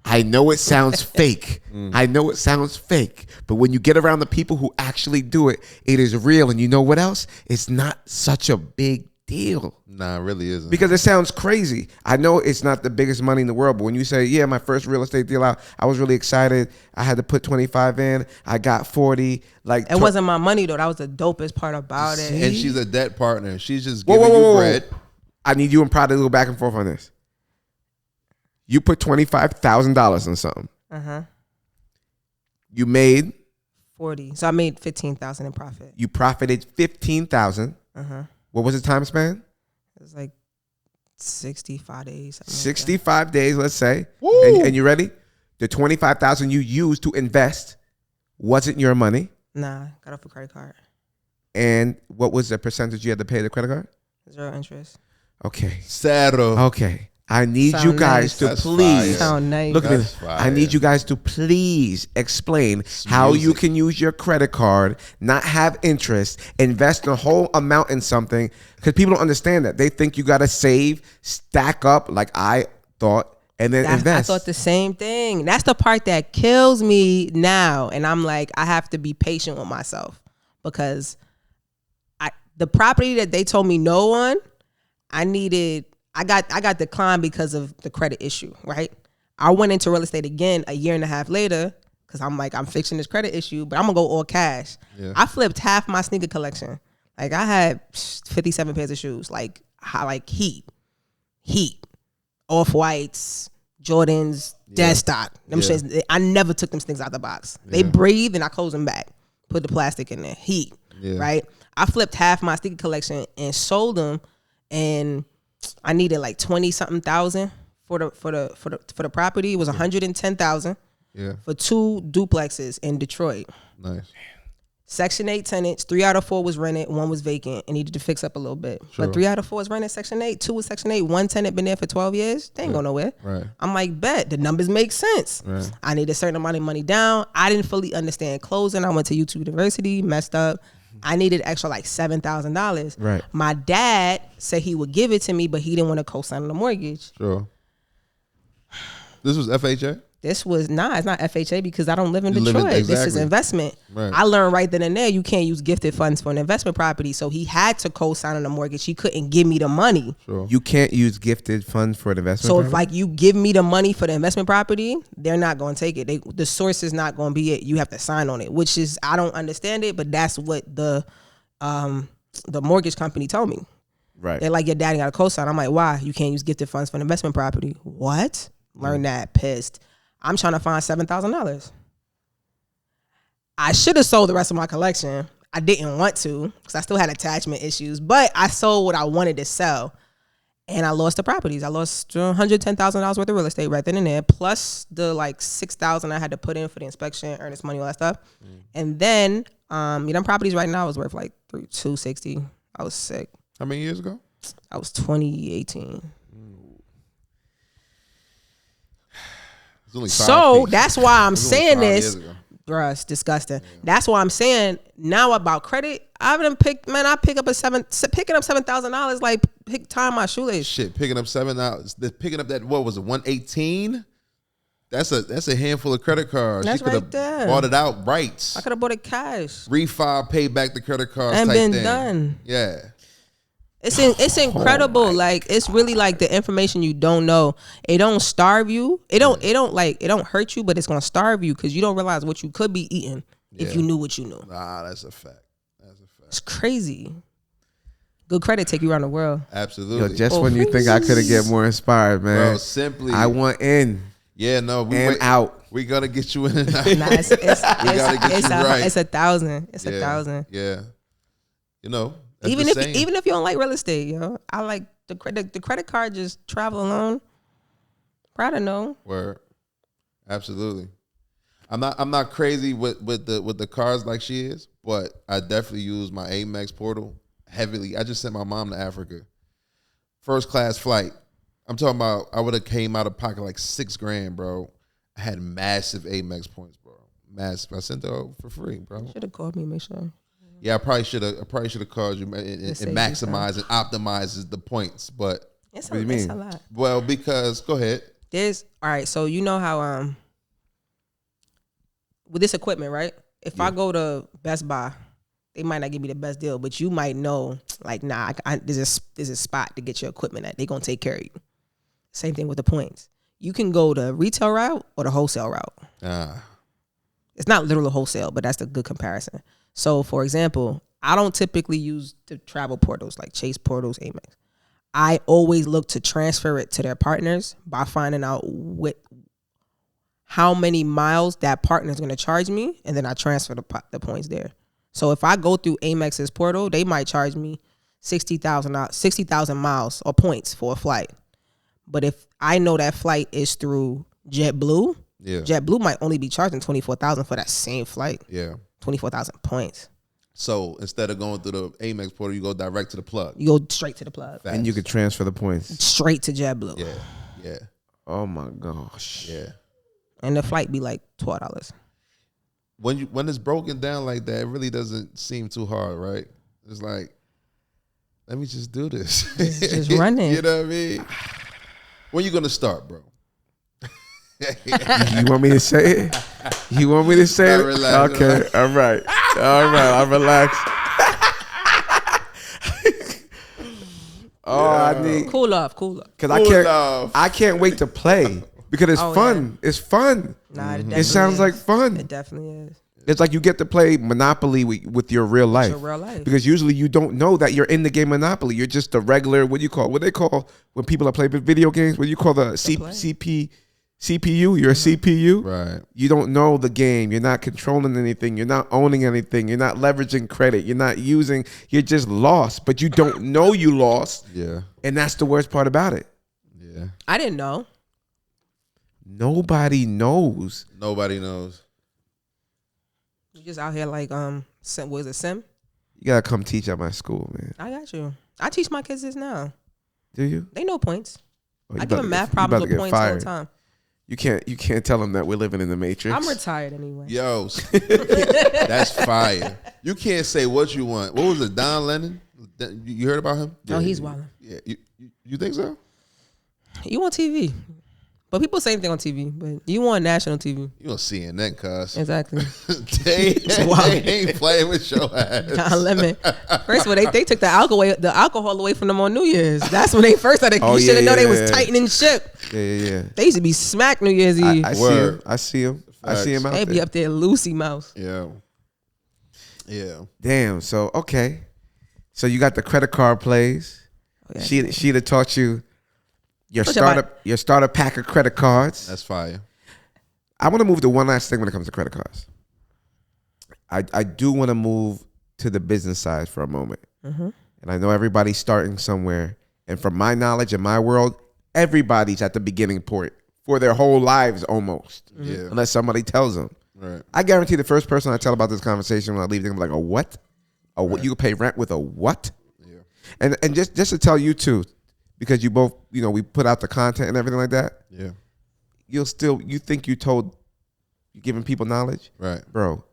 Speaker 1: I know it sounds fake. I know it sounds fake. But when you get around the people who actually do it, it is real. And you know what else? It's not such a big deal.
Speaker 2: Nah, it really isn't.
Speaker 1: Because it sounds crazy. I know it's not the biggest money in the world, but when you say, yeah, my first real estate deal out, I was really excited. I had to put 25 in. I got 40. Like
Speaker 3: It wasn't my money though. That was the dopest part about it.
Speaker 2: and she's a debt partner. She's just
Speaker 1: Whoa,
Speaker 2: giving
Speaker 1: whoa, whoa,
Speaker 2: you
Speaker 1: whoa.
Speaker 2: bread.
Speaker 1: I need you and Prada to go back and forth on this. You put $25,000 in something. You made
Speaker 3: 40. So I made 15,000 in profit.
Speaker 1: you profited 15,000. What was the time span?
Speaker 3: It was like 65 days. something like that.
Speaker 1: 65 days, let's say.
Speaker 2: Woo!
Speaker 1: And you ready? The 25,000 you used to invest wasn't your money.
Speaker 3: Nah, got off a credit card.
Speaker 1: And what was the percentage you had to pay the credit card?
Speaker 3: 0 interest.
Speaker 1: Okay.
Speaker 2: Saddle.
Speaker 1: Okay. I need
Speaker 3: Sound
Speaker 1: you
Speaker 3: nice.
Speaker 1: guys to
Speaker 2: That's
Speaker 1: please
Speaker 2: fire.
Speaker 3: Sound nice.
Speaker 1: look at me.
Speaker 2: That's fire.
Speaker 1: I need you guys to please explain how you
Speaker 2: music.
Speaker 1: can use your credit card, not have interest, invest the whole amount in something, because people don't understand that. They think you got to save, stack up, like I thought, and then
Speaker 3: I
Speaker 1: invest.
Speaker 3: thought the same thing. That's the part that kills me now. And I'm like, I have to be patient with myself because the property that they told me no on, I got declined because of the credit issue, right? I went into real estate again a year and a half later because I'm like, I'm fixing this credit issue, but I'm gonna go all cash.
Speaker 2: Yeah.
Speaker 3: I flipped half my sneaker collection. Like I had 57 pairs of shoes, like heat, Off-Whites, Jordans, dead stock. Them
Speaker 2: Yeah.
Speaker 3: shits, I never took them things out the box. They breathe and I close them back. Put the plastic in there. Heat,
Speaker 2: Yeah.
Speaker 3: right? I flipped half my sneaker collection and sold them, and I needed like 20 something thousand for the property. It was 110,000
Speaker 2: Yeah.
Speaker 3: for 2 duplexes in Detroit.
Speaker 2: Nice.
Speaker 3: Section 8 tenants, 3 out of 4 was rented, 1 was vacant and needed to fix up a little bit.
Speaker 2: Sure.
Speaker 3: But 3 out of 4 is rented Section 8, 2 was Section 8, 1 tenant been there for 12 years. They ain't going nowhere.
Speaker 2: Right.
Speaker 3: I'm like, bet the numbers make sense.
Speaker 2: Right.
Speaker 3: I need a certain amount of money down. I didn't fully understand closing. I went to YouTube University, messed up. I needed extra like $7,000.
Speaker 1: Right.
Speaker 3: My dad said he would give it to me, but he didn't want to co-sign on the mortgage.
Speaker 2: Sure. This was FHA?
Speaker 3: This was it's not FHA because I don't live in
Speaker 2: You live in-
Speaker 3: Detroit. This is
Speaker 2: exactly.
Speaker 3: investment.
Speaker 2: Right.
Speaker 3: I learned right then and there you can't use gifted funds for an investment property. So he had to co-sign on the mortgage. He couldn't give me the money.
Speaker 2: Sure.
Speaker 1: You can't use gifted funds for an investment.
Speaker 3: So if
Speaker 1: property?
Speaker 3: like you give me the money for the investment property, they're not going to take it. The source is not going to be it. You have to sign on it, which is I don't understand it, but that's what the mortgage company told me.
Speaker 1: Right.
Speaker 3: They're like, your daddy got a co-sign. I'm like, why? You can't use gifted funds for an investment property. What? Learn that. Pissed. I'm trying to find $7,000. I should have sold the rest of my collection. I didn't want to because I still had attachment issues, but I sold what I wanted to sell. And I lost the properties. I lost $110,000 worth of real estate right then and there, plus the like $6,000 I had to put in for the inspection, earnest money, all that stuff. And then, them properties right now is worth like $260. I was sick.
Speaker 2: How many years ago?
Speaker 3: I was 2018.
Speaker 2: It's only 5
Speaker 3: So
Speaker 2: feet.
Speaker 3: that's why I'm
Speaker 2: It was only
Speaker 3: saying
Speaker 2: 5
Speaker 3: this.
Speaker 2: years ago.
Speaker 3: Bruh, it's disgusting. That's why I'm saying now about credit. I pick up $7,000 like tying my shoelace.
Speaker 2: Shit, picking up $7. Picking up that, what was it, 118? That's a handful of credit cards.
Speaker 3: That's
Speaker 2: She could
Speaker 3: right
Speaker 2: have
Speaker 3: there.
Speaker 2: bought it out right.
Speaker 3: I could have bought it cash
Speaker 2: Refi, pay back the credit cards
Speaker 3: and
Speaker 2: type
Speaker 3: been
Speaker 2: thing.
Speaker 3: done.
Speaker 2: Yeah.
Speaker 3: It's incredible. Like it's really like the information you don't know. It don't starve you. It don't hurt you, but it's gonna starve you because you don't realize what you could be eating if you knew what you knew.
Speaker 2: Nah, that's a fact. That's a fact.
Speaker 3: It's crazy. Good credit take you around the world.
Speaker 2: Absolutely.
Speaker 1: Yo, just when you think I could have get more inspired, man.
Speaker 2: Bro, simply.
Speaker 1: I want in
Speaker 2: Yeah, no.
Speaker 1: and out.
Speaker 2: We gotta get you in and out.
Speaker 3: Nah, it's
Speaker 2: gotta get you right.
Speaker 3: It's 1,000. It's
Speaker 2: Yeah,
Speaker 3: 1,000.
Speaker 2: Yeah. You know. that's
Speaker 3: Even
Speaker 2: the
Speaker 3: if
Speaker 2: saying.
Speaker 3: you don't like real estate, yo, I like the credit card. Just travel alone. Prada, no.
Speaker 2: Word. Absolutely. I'm not crazy with the cars like she is, but I definitely use my Amex portal heavily. I just sent my mom to Africa. First class flight. I'm talking about I would have came out of pocket like $6,000, bro. I had massive Amex points, bro. Massive. I sent her for free, bro.
Speaker 3: Should have called me, make sure.
Speaker 2: Yeah, I probably should have called you and maximize and optimizes the points. But
Speaker 3: It's
Speaker 1: What do you mean?
Speaker 3: a lot.
Speaker 2: well, because go ahead.
Speaker 3: All right, so you know how with this equipment, right? If I go to Best Buy, they might not give me the best deal, but you might know, like, nah, there's a spot to get your equipment at. They gonna take care of you. Same thing with the points. You can go the retail route or the wholesale route. It's not literal wholesale, but that's a good comparison. So, for example, I don't typically use the travel portals like Chase portals, Amex. I always look to transfer it to their partners by finding out how many miles that partner is going to charge me, and then I transfer the points there. So if I go through Amex's portal, they might charge me 60,000 miles or points for a flight. But if I know that flight is through JetBlue, JetBlue might only be charging 24,000 for that same flight.
Speaker 2: Yeah.
Speaker 3: 24,000 points.
Speaker 2: So instead of going through the Amex portal, you go direct to the plug.
Speaker 3: You go straight to the plug.
Speaker 2: Facts.
Speaker 1: And you could transfer the points.
Speaker 3: Straight to JetBlue.
Speaker 2: Yeah.
Speaker 1: Oh my gosh.
Speaker 2: Yeah.
Speaker 3: And the flight be like $12.
Speaker 2: When it's broken down like that, it really doesn't seem too hard, right? It's like, let me just do this.
Speaker 3: Just run it.
Speaker 2: You know what I mean? When you gonna start, bro?
Speaker 1: You want me to say it? You want me to say it?
Speaker 2: Relax,
Speaker 1: Okay.
Speaker 2: relax.
Speaker 1: All right. I'm relaxed. I need
Speaker 3: Cool off.
Speaker 1: because
Speaker 2: off.
Speaker 1: I can't wait to play because it's fun. Yeah. It's fun.
Speaker 3: Nah,
Speaker 1: It sounds like fun.
Speaker 3: It definitely is.
Speaker 1: It's like you get to play Monopoly with your real life.
Speaker 3: Your real life.
Speaker 1: Because usually you don't know that you're in the game Monopoly. You're just a regular, what they call when people are playing video games, what do you call the CPU? You're a CPU.
Speaker 2: Right.
Speaker 1: You don't know the game. You're not controlling anything. You're not owning anything. You're not leveraging credit. You're just lost, but you don't know you lost.
Speaker 2: Yeah.
Speaker 1: And that's the worst part about it.
Speaker 2: Yeah.
Speaker 3: I didn't know.
Speaker 1: Nobody knows.
Speaker 2: Nobody knows.
Speaker 3: You just out here like Sim. Was it Sim?
Speaker 1: You gotta come teach at my school, man.
Speaker 3: I got you. I teach my kids this now.
Speaker 1: Do you?
Speaker 3: They know points.
Speaker 1: Oh,
Speaker 3: I give them math problems with points all the time.
Speaker 1: You can't tell them that we're living in the Matrix.
Speaker 3: I'm retired anyway.
Speaker 2: Yo, that's fire. You can't say what you want. What was it, Don Lennon? You heard about him?
Speaker 3: Oh, he's wilding.
Speaker 2: Yeah, you think so?
Speaker 3: You on TV. But people say anything on TV, but you on national TV.
Speaker 2: You on CNN, cuz.
Speaker 3: Exactly.
Speaker 2: they ain't playing with your ass.
Speaker 3: Don Lemon. First of all, they took the alcohol away from them on New Year's. That's when they first started. You should have known they was tightening ship.
Speaker 1: Yeah.
Speaker 3: They used to be smacked New Year's Eve.
Speaker 1: I see him out
Speaker 3: They be up there loosey mouse.
Speaker 2: Yeah.
Speaker 1: Damn. So okay. So you got the credit card plays.
Speaker 3: Oh, yeah.
Speaker 1: She'd have taught you your starter pack of credit cards.
Speaker 2: That's fire.
Speaker 1: I want to move to one last thing when it comes to credit cards. I do want to move to the business side for a moment.
Speaker 3: Mm-hmm.
Speaker 1: And I know everybody's starting somewhere. And from my knowledge in my world, everybody's at the beginning point for their whole lives almost.
Speaker 3: Mm-hmm.
Speaker 2: Yeah.
Speaker 1: Unless somebody tells them.
Speaker 2: Right.
Speaker 1: I guarantee the first person I tell about this conversation when I leave, they're gonna be like, a what? A what? You can pay rent with a what?
Speaker 2: Yeah.
Speaker 1: And just to tell you too, because you both, we put out the content and everything like that.
Speaker 2: Yeah.
Speaker 1: You think you're giving people knowledge,
Speaker 2: Right,
Speaker 1: bro?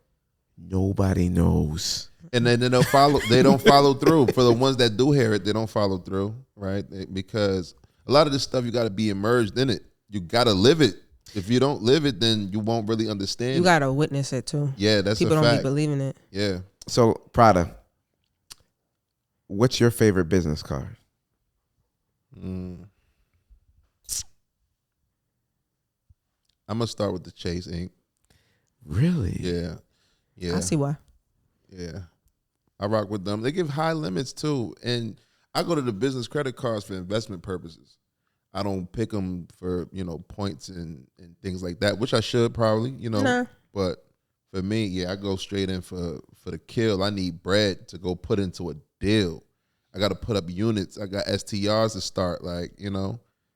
Speaker 1: Nobody knows,
Speaker 2: and then they don't follow. They don't follow through. For the ones that do hear it, they don't follow through, right? Because a lot of this stuff you got to be immersed in it. You got to live it. If you don't live it, then you won't really understand.
Speaker 3: You got to witness it too.
Speaker 2: Yeah, that's
Speaker 3: people
Speaker 2: a
Speaker 3: don't
Speaker 2: fact.
Speaker 3: be believing it.
Speaker 2: Yeah.
Speaker 1: So Prada, what's your favorite business card?
Speaker 2: I'm gonna start with the Chase Inc.
Speaker 1: Really?
Speaker 2: Yeah.
Speaker 3: I see why.
Speaker 2: Yeah. I rock with them. They give high limits too, and I go to the business credit cards for investment purposes. I don't pick them for points and things like that, which I should probably
Speaker 3: Nah.
Speaker 2: But for me, yeah, I go straight in for the kill. I need bread to go put into a deal. I got to put up units. I got STRs to start,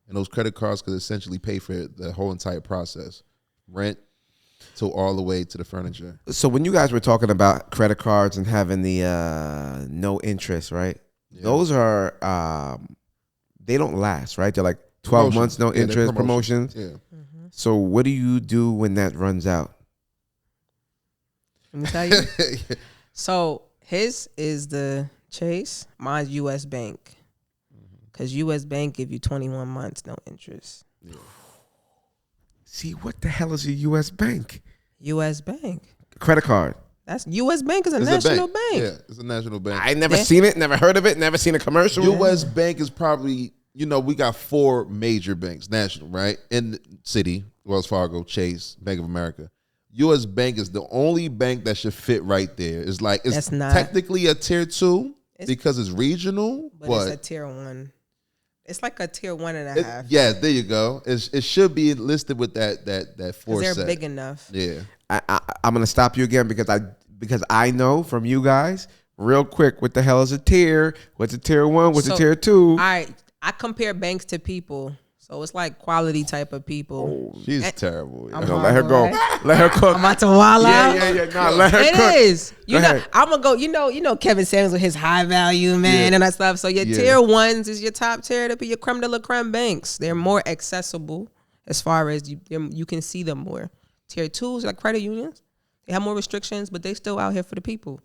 Speaker 2: And those credit cards could essentially pay for the whole entire process. Rent to all the way to the furniture.
Speaker 1: So when you guys were talking about credit cards and having the no interest, right? Yeah. Those are they don't last, right? They're like 12 months, no interest, promotions. Yeah. Mm-hmm. So what do you do when that runs out?
Speaker 3: Let me tell you. So his is the Chase, mine's U.S. Bank. Because U.S. Bank give you 21 months, no interest. Yeah.
Speaker 1: See, what the hell is a U.S. Bank?
Speaker 3: U.S. Bank.
Speaker 1: Credit card.
Speaker 3: That's U.S. Bank is a national bank.
Speaker 2: Yeah, it's a national bank.
Speaker 1: I never seen it, never heard of it, never seen a commercial.
Speaker 2: U.S. Bank is probably, we got 4 major banks, national, right? In the city, Wells Fargo, Chase, Bank of America. U.S. Bank is the only bank that should fit right there. It's like, it's technically a tier 2 because it's regional.
Speaker 3: But it's a tier 1. It's like a tier 1.5.
Speaker 2: Yeah, there you go. It should be listed with that 4
Speaker 3: set. They're big enough.
Speaker 2: Yeah.
Speaker 1: I'm gonna stop you again because I know from you guys real quick what the hell is a tier? What's a tier 1? What's a tier 2?
Speaker 3: All right, I compare banks to people. So it's like quality type of people.
Speaker 2: Oh, she's terrible.
Speaker 1: Yeah. No, let her go. Right? Let her cook.
Speaker 3: I'm about to wall out.
Speaker 1: Yeah. Nah, let her cook.
Speaker 3: It is. I'm gonna go. You know Kevin Samuels with his high value man and that stuff. So your tier 1s is your top tier to be your creme de la creme banks. They're more accessible as far as you can see them more. Tier 2s like credit unions. They have more restrictions, but they still out here for the people.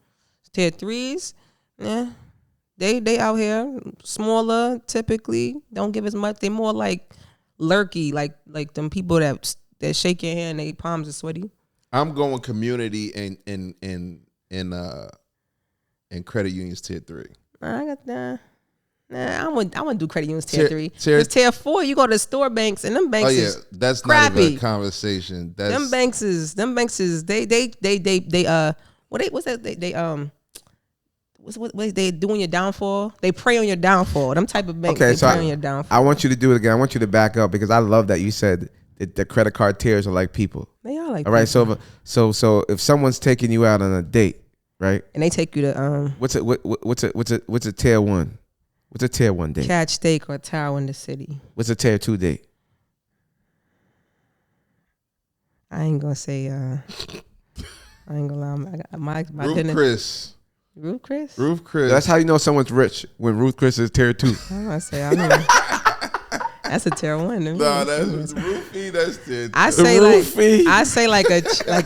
Speaker 3: Tier 3s, They out here smaller typically, don't give as much. They more like lurky, like them people that shake your hand, their palms are sweaty.
Speaker 2: I'm going community in credit unions tier 3.
Speaker 3: I got that. Nah, I wouldn't do credit unions tier 3. Tier 4, you go to store banks and them banks. Oh yeah,
Speaker 2: that's
Speaker 3: crappy.
Speaker 2: Not even a conversation.
Speaker 3: Them banks is they what's that what they doing your downfall? They prey on your downfall. Them type of banks.
Speaker 1: Okay,
Speaker 3: they prey on your downfall.
Speaker 1: I want you to do it again. I want you to back up because I love that you said that the credit card tiers are like people.
Speaker 3: They are like.
Speaker 1: All right, people. So if someone's taking you out on a date, right?
Speaker 3: And they take you to
Speaker 1: what's a tier 1? What's a tier 1 date?
Speaker 3: Catch steak or tower in the city.
Speaker 1: What's a tier 2 date?
Speaker 3: I ain't gonna say. I ain't gonna lie. My
Speaker 2: Ruth Chris.
Speaker 3: Ruth Chris?
Speaker 2: Ruth Chris.
Speaker 1: That's how you know someone's rich when Ruth Chris is tier 2.
Speaker 3: I'm gonna say that's a tier 1.
Speaker 2: No, that's Roofie. That's tier 2.
Speaker 3: I say like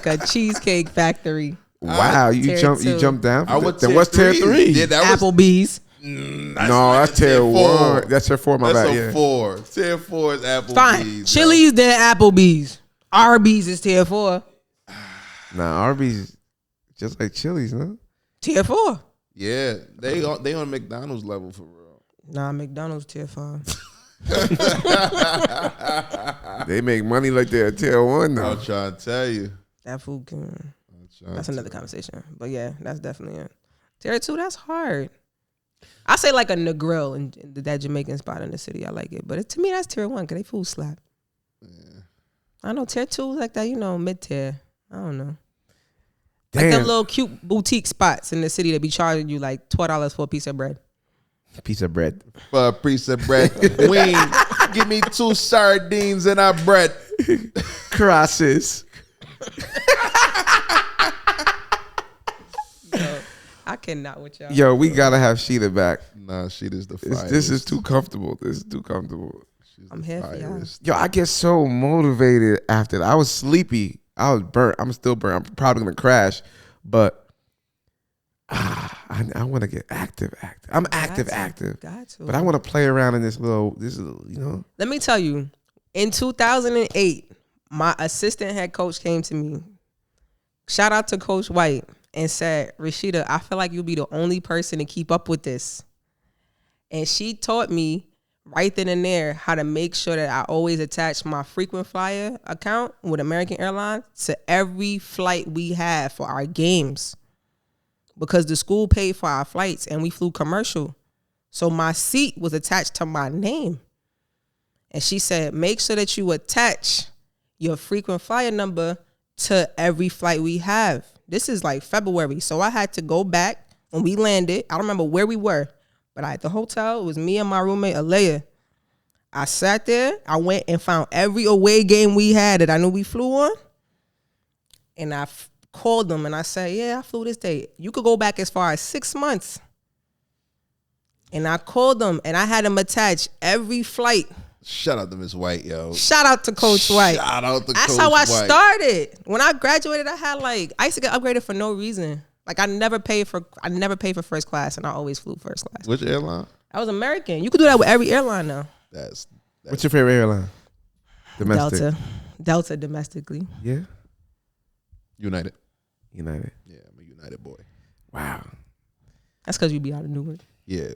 Speaker 3: a cheesecake factory.
Speaker 1: Wow, you jump down.
Speaker 2: Then what's tier 3?
Speaker 3: Yeah,
Speaker 1: No,
Speaker 3: Applebee's.
Speaker 1: that's tier 1. That's tier 4.
Speaker 2: That's a 4. Tier 4 is Applebee's.
Speaker 3: Fine. Chili's, then Applebee's. Arby's is tier 4.
Speaker 1: Nah, Arby's just like Chili's, huh?
Speaker 3: Tier 4.
Speaker 2: Yeah, they on McDonald's level for real.
Speaker 3: Nah, McDonald's tier 5.
Speaker 1: They make money like they're tier 1 though.
Speaker 2: I'm trying to tell you.
Speaker 3: That food can. That's another conversation. But yeah, that's definitely it. Tier 2, that's hard. I say like a Negril in that Jamaican spot in the city. I like it. But to me, that's tier 1 because they food slap. Yeah. I know tier 2 like that, mid-tier. I don't know. Damn. Like them little cute boutique spots in the city that be charging you like $12 for a piece of bread.
Speaker 1: Piece of bread.
Speaker 2: For a piece of bread. Wing. Give me 2 sardines and a bread.
Speaker 1: Crosses.
Speaker 3: No, I cannot with y'all.
Speaker 1: Yo, we gotta have Shedah back.
Speaker 2: Nah, Sheida's the finest.
Speaker 1: This is too comfortable.
Speaker 3: I'm here for y'all.
Speaker 1: Yo, I get so motivated after that. I was sleepy. I was burnt. I'm still burnt. I'm probably gonna crash, but I want to get active. I'm active.
Speaker 3: Got to.
Speaker 1: But I want to play around in this little.
Speaker 3: Let me tell you, in 2008, my assistant head coach came to me. Shout out to Coach White and said, "Rashida, I feel like you'll be the only person to keep up with this." And she taught me right then and there how to make sure that I always attach my frequent flyer account with American Airlines to every flight we have for our games, because the school paid for our flights and we flew commercial. So my seat was attached to my name. And she said, make sure that you attach your frequent flyer number to every flight we have. This is like February. So I had to go back when we landed. I don't remember where we were, but at the hotel, it was me and my roommate, Alea. I sat there. I went and found every away game we had that I knew we flew on. And I called them and I said, yeah, I flew this day. You could go back as far as 6 months. And I called them and I had them attach every flight.
Speaker 2: Shout out to Miss White, yo.
Speaker 3: Shout out to Coach White.
Speaker 2: Shout out to
Speaker 3: That's
Speaker 2: Coach
Speaker 3: how I
Speaker 2: White.
Speaker 3: started. When I graduated, I used to get upgraded for no reason. Like I never paid for first class, and I always flew first class.
Speaker 2: Which airline?
Speaker 3: I was American. You could do that with every airline now.
Speaker 2: That's
Speaker 1: What's your favorite airline? Domestic.
Speaker 3: Delta domestically.
Speaker 1: Yeah.
Speaker 2: United.
Speaker 1: Yeah,
Speaker 2: I'm a United boy.
Speaker 1: Wow.
Speaker 3: That's because you be out of Newark.
Speaker 2: Yeah.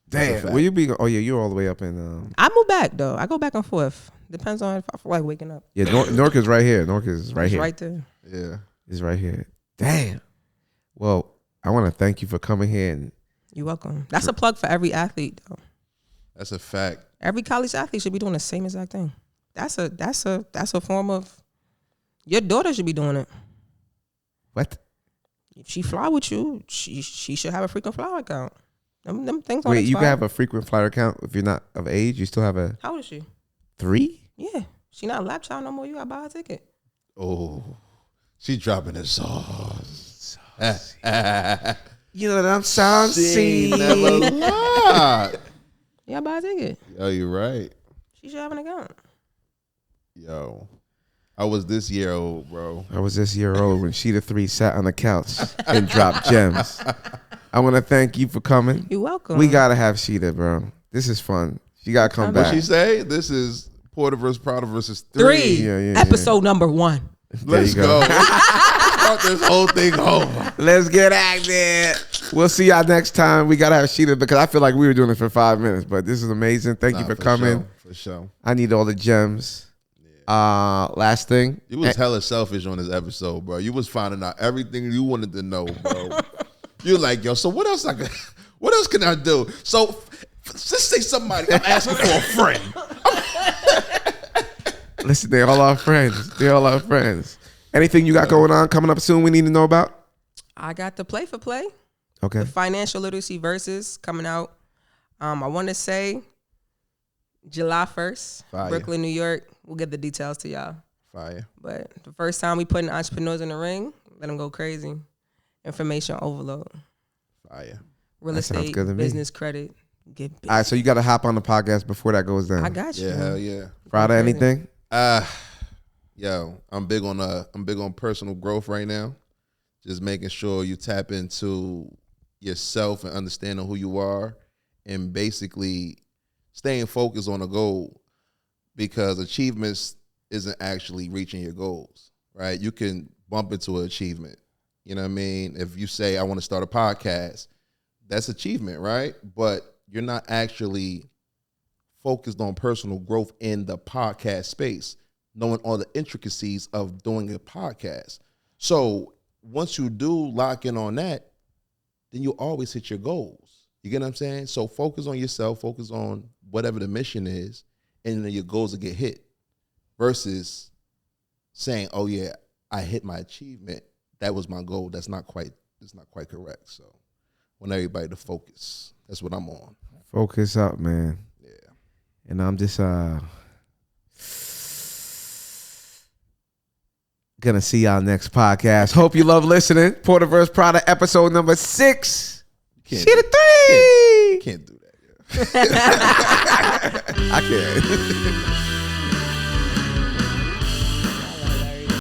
Speaker 1: Damn. Will you be? Oh yeah, you're all the way up in.
Speaker 3: I move back though. I go back and forth. Depends on if I feel like waking up.
Speaker 1: Yeah, Newark is right here. Newark is right here.
Speaker 3: Right there.
Speaker 2: Yeah.
Speaker 1: It's right here. Damn. Well, I want to thank you for coming here. And
Speaker 3: You're welcome. That's a plug for every athlete though.
Speaker 2: That's a fact.
Speaker 3: Every college athlete should be doing the same exact thing. That's a form of. Your daughter should be doing it.
Speaker 1: what?
Speaker 3: If she fly with you, she should have a frequent flyer account. Them things.
Speaker 1: Wait, you
Speaker 3: expire.
Speaker 1: can have a frequent flyer account if you're not of age. You still have a
Speaker 3: How old is she?
Speaker 1: 3?
Speaker 3: Yeah, she not a lap child no more. You gotta buy a ticket.
Speaker 2: Oh, she dropping the sauce.
Speaker 1: You know that I'm saucy.
Speaker 2: Never lied.
Speaker 3: You gotta buy a ticket.
Speaker 2: Yo, you're right.
Speaker 3: She should have an account.
Speaker 2: Yo, I was this year old, bro.
Speaker 1: I was this year old when Shedah 3 sat on the couch and dropped gems. I want to thank you for coming.
Speaker 3: You're welcome.
Speaker 1: We gotta have Shedah, bro. This is fun. She gotta come
Speaker 2: What
Speaker 1: back.
Speaker 2: she say? This is Porter versus Prada versus
Speaker 3: 3.
Speaker 1: Yeah.
Speaker 3: Episode number 1.
Speaker 1: There
Speaker 2: Let's
Speaker 1: you
Speaker 2: go. Start this whole thing over.
Speaker 1: Let's get active. We'll see y'all next time. We gotta have Shedah because I feel like we were doing it for 5 minutes, but this is amazing. Thank you for coming.
Speaker 2: For sure.
Speaker 1: I need all the gems. Last thing.
Speaker 2: You was hella selfish on this episode, bro. You was finding out everything you wanted to know, bro. You're like, yo, so what else can I do? So just say somebody I'm asking for a friend.
Speaker 1: Listen, they're all our friends. Anything you got going on coming up soon we need to know about?
Speaker 3: I got the play for play.
Speaker 1: Okay.
Speaker 3: The financial literacy versus coming out. I want to say July 1st,
Speaker 2: Fire.
Speaker 3: Brooklyn, New York. We'll get the details to y'all.
Speaker 2: Fire.
Speaker 3: But the first time we putting entrepreneurs in the ring, let them go crazy. Information overload.
Speaker 2: Fire.
Speaker 3: Real
Speaker 1: That sounds
Speaker 3: estate,
Speaker 1: good to me.
Speaker 3: business credit. Get big.
Speaker 1: All right, so you got to hop on the podcast before that goes down.
Speaker 3: I got you.
Speaker 2: Yeah, hell yeah.
Speaker 1: Prada, anything?
Speaker 2: Yo, I'm big on personal growth right now. Just making sure you tap into yourself and understanding who you are, and basically staying focused on a goal, because achievements isn't actually reaching your goals, right? You can bump into an achievement. You know what I mean? If you say, I want to start a podcast, that's achievement, right? But you're not actually focused on personal growth in the podcast space, knowing all the intricacies of doing a podcast. So once you do lock in on that, then you'll always hit your goals. You get what I'm saying? So focus on yourself, focus on whatever the mission is, and then your goals will get hit. Versus saying, oh yeah, I hit my achievement. That was my goal. That's not quite correct. So I want everybody to focus. That's what I'm on.
Speaker 1: Focus up, man.
Speaker 2: Yeah.
Speaker 1: And I'm just gonna see y'all next podcast. Hope you love listening. Porter vs. Prada, episode number 6.
Speaker 2: Can't
Speaker 1: Shedah 3.
Speaker 2: Can't do that. Yeah.
Speaker 1: I can't.